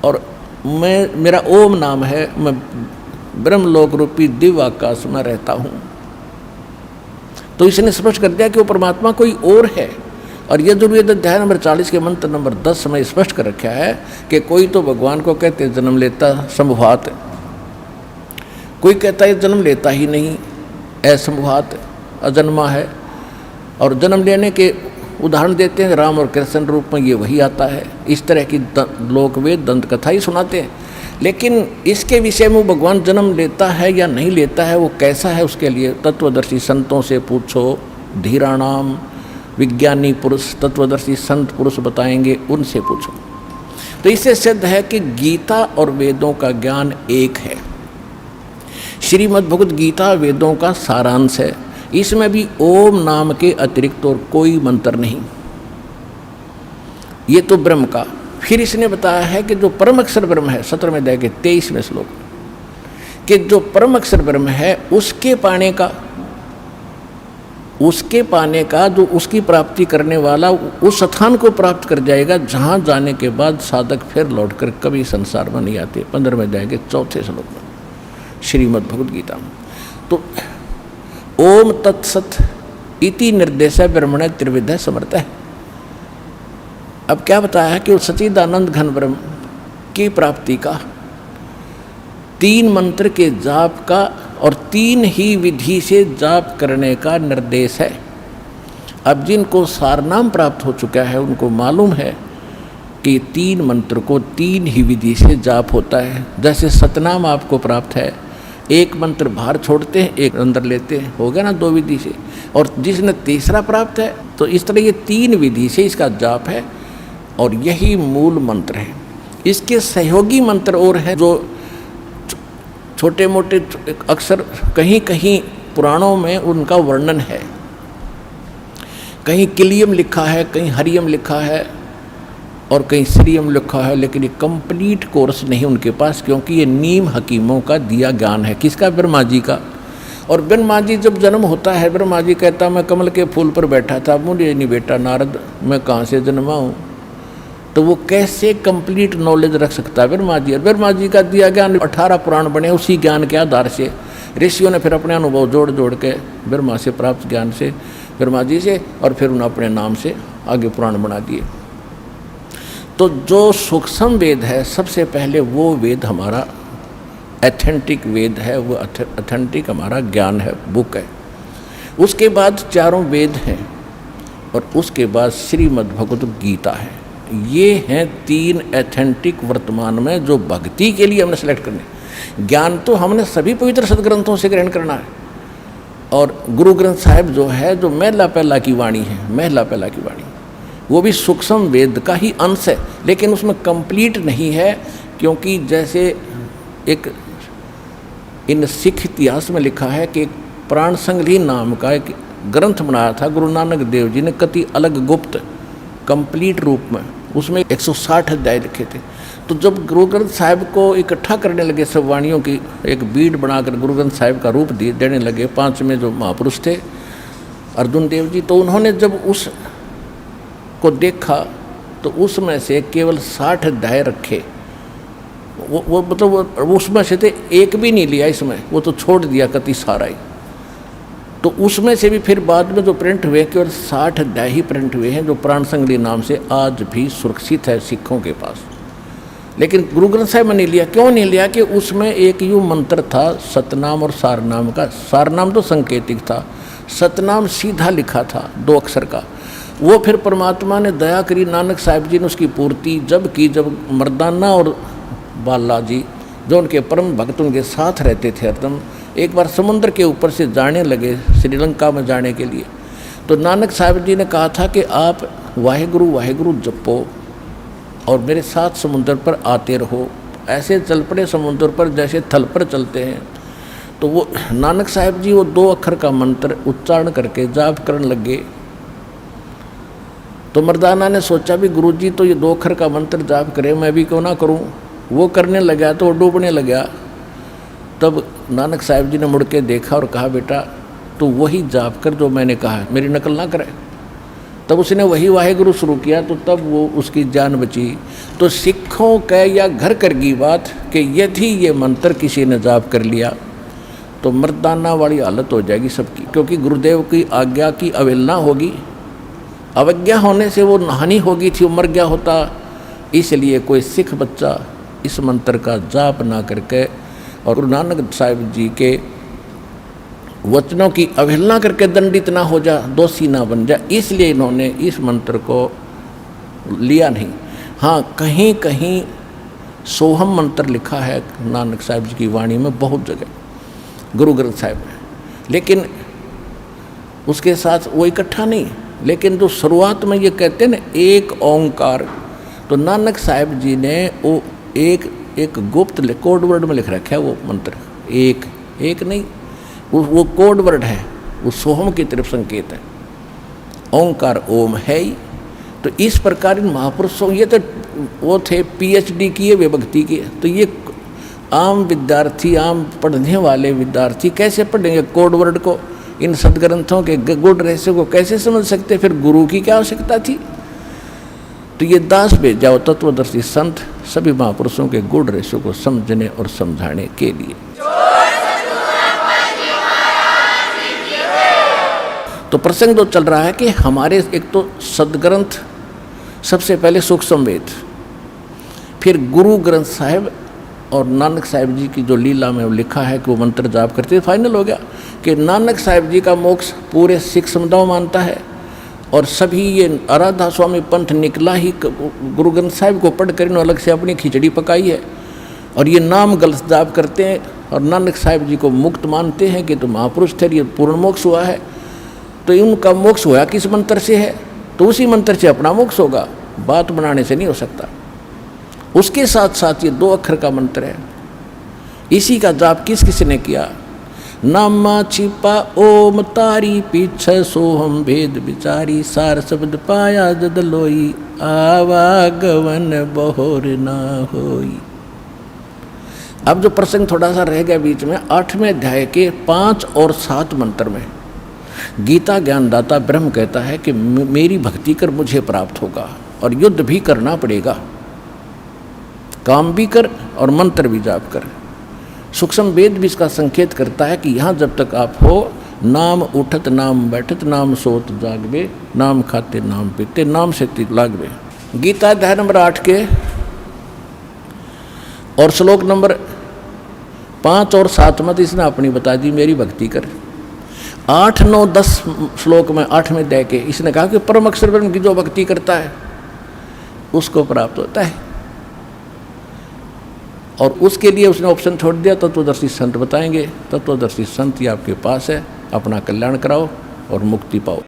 और मेरा ओम नाम है, मैं ब्रह्मलोक रूपी दिव्य आकाश में रहता हूँ। तो इसने स्पष्ट कर दिया कि वो परमात्मा कोई और है। और यजुर्वेद अध्याय नंबर 40 के मंत्र नंबर 10 में स्पष्ट कर रखा है कि कोई तो भगवान को कहते जन्म लेता संभवात, कोई कहता है जन्म लेता ही नहीं, असंभवात अजन्मा है। और जन्म लेने के उदाहरण देते हैं, राम और कृष्ण रूप में ये वही आता है। इस तरह की लोकवेद दंत कथा ही सुनाते हैं। लेकिन इसके विषय में भगवान जन्म लेता है या नहीं लेता है, वो कैसा है, उसके लिए तत्वदर्शी संतों से पूछो, धीराणाम, विज्ञानी पुरुष तत्वदर्शी संत पुरुष बताएंगे, उनसे पूछो। तो इससे सिद्ध है कि गीता और वेदों का ज्ञान एक है। श्रीमद् भगवद गीता वेदों का सारांश है। इसमें भी ओम नाम के अतिरिक्त और कोई मंत्र नहीं। ये तो ब्रह्म का। फिर इसने बताया है कि जो परम अक्षर ब्रह्म है, 17वें अध्याय के 23वें श्लोक, कि जो परम अक्षर ब्रह्म है उसके पाने का जो उसकी प्राप्ति करने वाला उस स्थान को प्राप्त कर जाएगा जहाँ जाने के बाद साधक फिर लौटकर कभी संसार में नहीं आते। 15वें अध्याय के 4थे श्लोक में श्रीमद् भगवद गीता में। तो ओम तत्सत इति निर्देश ब्रह्मण त्रिविध समर्थ है। अब क्या बताया है कि उस सच्चिदानंद घन ब्रह्म की प्राप्ति का 3 मंत्र के जाप का और 3 ही विधि से जाप करने का निर्देश है। अब जिनको सारनाम प्राप्त हो चुका है उनको मालूम है कि 3 मंत्र को 3 ही विधि से जाप होता है। जैसे सतनाम आपको प्राप्त है, एक मंत्र बाहर छोड़ते हैं, एक अंदर लेते हैं, हो गया ना 2 विधि से। और जिसने तीसरा प्राप्त है, तो इस तरह ये 3 विधि से इसका जाप है, और यही मूल मंत्र है। इसके सहयोगी मंत्र और हैं जो छोटे मोटे अक्सर कहीं कहीं पुराणों में उनका वर्णन है। कहीं किलियम लिखा है, कहीं हरियम लिखा है, और कहीं श्रीयम लिखा है, लेकिन ये कंप्लीट कोर्स नहीं उनके पास, क्योंकि ये नीम हकीमों का दिया ज्ञान है। किसका? ब्रह्मा जी का। और ब्रह्मा जी जब जन्म होता है, ब्रह्मा जी कहता मैं कमल के फूल पर बैठा था, मुझे नहीं बेटा नारद मैं कहाँ से जन्मा हूँ। तो वो कैसे कंप्लीट नॉलेज रख सकता है ब्रह्मा जी? और ब्रह्मा जी का दिया ज्ञान 18 पुराण बने, उसी ज्ञान के आधार से ऋषियों ने फिर अपने अनुभव जोड़ जोड़ के ब्रह्मा से प्राप्त ज्ञान से, ब्रह्मा जी से, और फिर उन्होंने अपने नाम से आगे पुराण बना दिए। तो जो सूक्ष्म वेद है, सबसे पहले वो वेद हमारा एथेंटिक वेद है, वो अथेंटिक हमारा ज्ञान है, बुक है। उसके बाद 4 वेद हैं, और उसके बाद श्रीमद् भगवद गीता है। ये हैं 3 एथेंटिक वर्तमान में जो भक्ति के लिए हमने सेलेक्ट करने। ज्ञान तो हमने सभी पवित्र सदग्रंथों से ग्रहण करना है। और गुरु ग्रंथ साहिब जो है, जो महला पहला की वाणी है, महला पहला की वाणी, वो भी सूक्ष्म वेद का ही अंश है, लेकिन उसमें कंप्लीट नहीं है। क्योंकि जैसे एक इन सिख इतिहास में लिखा है कि एक प्राण संग्रही नाम का एक ग्रंथ बनाया था गुरु नानक देव जी ने, कति अलग गुप्त कंप्लीट रूप में, उसमें 160 अध्याय लिखे थे। तो जब गुरु ग्रंथ साहिब को इकट्ठा करने लगे, सब वाणियों की एक बीड बनाकर गुरु ग्रंथ साहिब का रूप देने लगे, 5 में जो महापुरुष थे अर्जुन देव जी, तो उन्होंने जब उस को देखा तो उसमें से केवल 60 अध्याय रखे। वो मतलब उसमें से थे, एक भी नहीं लिया इसमें, वो तो छोड़ दिया कति सारा ही। तो उसमें से भी फिर बाद में जो प्रिंट हुए, केवल 60 अध्याय ही प्रिंट हुए हैं, जो प्राण संग्रही नाम से आज भी सुरक्षित है सिखों के पास। लेकिन गुरु ग्रंथ साहिब में नहीं लिया। क्यों नहीं लिया? कि उसमें एक यूँ मंत्र था सतनाम और सारनाम का। सारनाम तो संकेतिक था, सतनाम सीधा लिखा था 2 अक्षर का। वो फिर परमात्मा ने दया करी, नानक साहिब जी ने उसकी पूर्ति जब की, जब मर्दाना और बाला जी जो उनके परम भक्त उनके साथ रहते थे हरदम, एक बार समुद्र के ऊपर से जाने लगे श्रीलंका में जाने के लिए, तो नानक साहिब जी ने कहा था कि आप वाहेगुरु वाहेगुरु जपो और मेरे साथ समुद्र पर आते रहो। ऐसे चल पड़े समुद्र पर जैसे थल पर चलते हैं। तो वो नानक साहिब जी वो 2 अक्षर का मंत्र उच्चारण करके जाप करने लगे। तो मर्दाना ने सोचा भी गुरुजी तो ये 2 अक्षर का मंत्र जाप करे, मैं भी क्यों ना करूं। वो करने लगा तो वो डूबने लगा। तब नानक साहब जी ने मुड़ के देखा और कहा, बेटा तो वही जाप कर जो मैंने कहा, मेरी नकल ना करे। तब उसने वही वाहेगुरु शुरू किया, तो तब वो उसकी जान बची। तो सिखों कह या घर कर की बात कि यदि ये मंत्र किसी ने जाप कर लिया तो मर्दाना वाली हालत हो जाएगी सबकी, क्योंकि गुरुदेव की आज्ञा की अवहेलना होगी। अवज्ञा होने से वो हानि होगी थी, वो मर गया होता। इसलिए कोई सिख बच्चा इस मंत्र का जाप ना करके और गुरु नानक साहिब जी के वचनों की अवहेलना करके दंडित ना हो जा, दोषी ना बन जा, इसलिए इन्होंने इस मंत्र को लिया नहीं। हाँ, कहीं कहीं सोहम मंत्र लिखा है नानक साहिब जी की वाणी में बहुत जगह, गुरु ग्रंथ साहिब में, लेकिन उसके साथ वो इकट्ठा नहीं। लेकिन जो शुरुआत में ये कहते हैं ना एक ओंकार, तो नानक साहिब जी ने वो एक गुप्त कोड वर्ड में लिख रखा है वो मंत्र। एक नहीं, वो कोड वर्ड है, वो सोहम की तरफ संकेत है। ओंकार ओम है ही। तो इस प्रकार इन महापुरुषों, ये तो वो थे PhD किए वे भक्ति किए, तो ये आम विद्यार्थी, आम पढ़ने वाले विद्यार्थी कैसे पढ़ेंगे कोड वर्ड को, इन सदग्रंथों के गुड़ रहस्य को कैसे समझ सकते। फिर गुरु की क्या आवश्यकता थी। तो ये दास भेज जाओ तत्वदर्शी संत सभी महापुरुषों के गुड़ रहस्य को समझने और समझाने के लिए। तो प्रसंग तो चल रहा है कि हमारे एक तो सदग्रंथ, सबसे पहले सूक्ष्म वेद, फिर गुरु ग्रंथ साहिब और नानक साहिब जी की जो लीला में लिखा है कि वो मंत्र जाप करते, फाइनल हो गया कि नानक साहिब जी का मोक्ष पूरे सिख समुदाय मानता है। और सभी ये आराधा स्वामी पंथ निकला ही गुरु ग्रंथ साहिब को पढ़ कर अलग से अपनी खिचड़ी पकाई है। और ये नाम गलत जाप करते हैं और नानक साहिब जी को मुक्त मानते हैं कि तो महापुरुष थे, ये पूर्ण मोक्ष हुआ है। तो इनका मोक्ष हुआ किस मंत्र से है, तो उसी मंत्र से अपना मोक्ष होगा, बात बनाने से नहीं हो सकता। उसके साथ साथ ये 2 अक्षर का मंत्र है, इसी का जाप किस किस ने किया। नामा छिपा ओम तारी पीछे सोहम भेद विचारी, सार शब्द पाया जद लोई, आवागवन बहोर ना होई। अब जो प्रसंग थोड़ा सा रह गया बीच में, 8वें अध्याय के 5 और 7 मंत्र में गीता ज्ञानदाता ब्रह्म कहता है कि मेरी भक्ति कर मुझे प्राप्त होगा और युद्ध भी करना पड़ेगा, काम भी कर और मंत्र भी जाप कर। सूक्ष्म वेद भी इसका संकेत करता है कि यहाँ जब तक आप हो, नाम उठत नाम बैठत नाम सोत जागबे, नाम खाते नाम पीते नाम से लागबे। गीता अध्याय नंबर 8 के और श्लोक नंबर 5 और 7 में इसने अपनी बता दी मेरी भक्ति कर। 8, 9, 10 श्लोक में 8वें अध्याय के इसने कहा कि परम अक्षर ब्रह्म की जो भक्ति करता है उसको प्राप्त होता है। और उसके लिए उसने ऑप्शन छोड़ दिया, तत्वदर्शी संत बताएंगे। तत्वदर्शी संत ही आपके पास है, अपना कल्याण कराओ और मुक्ति पाओ।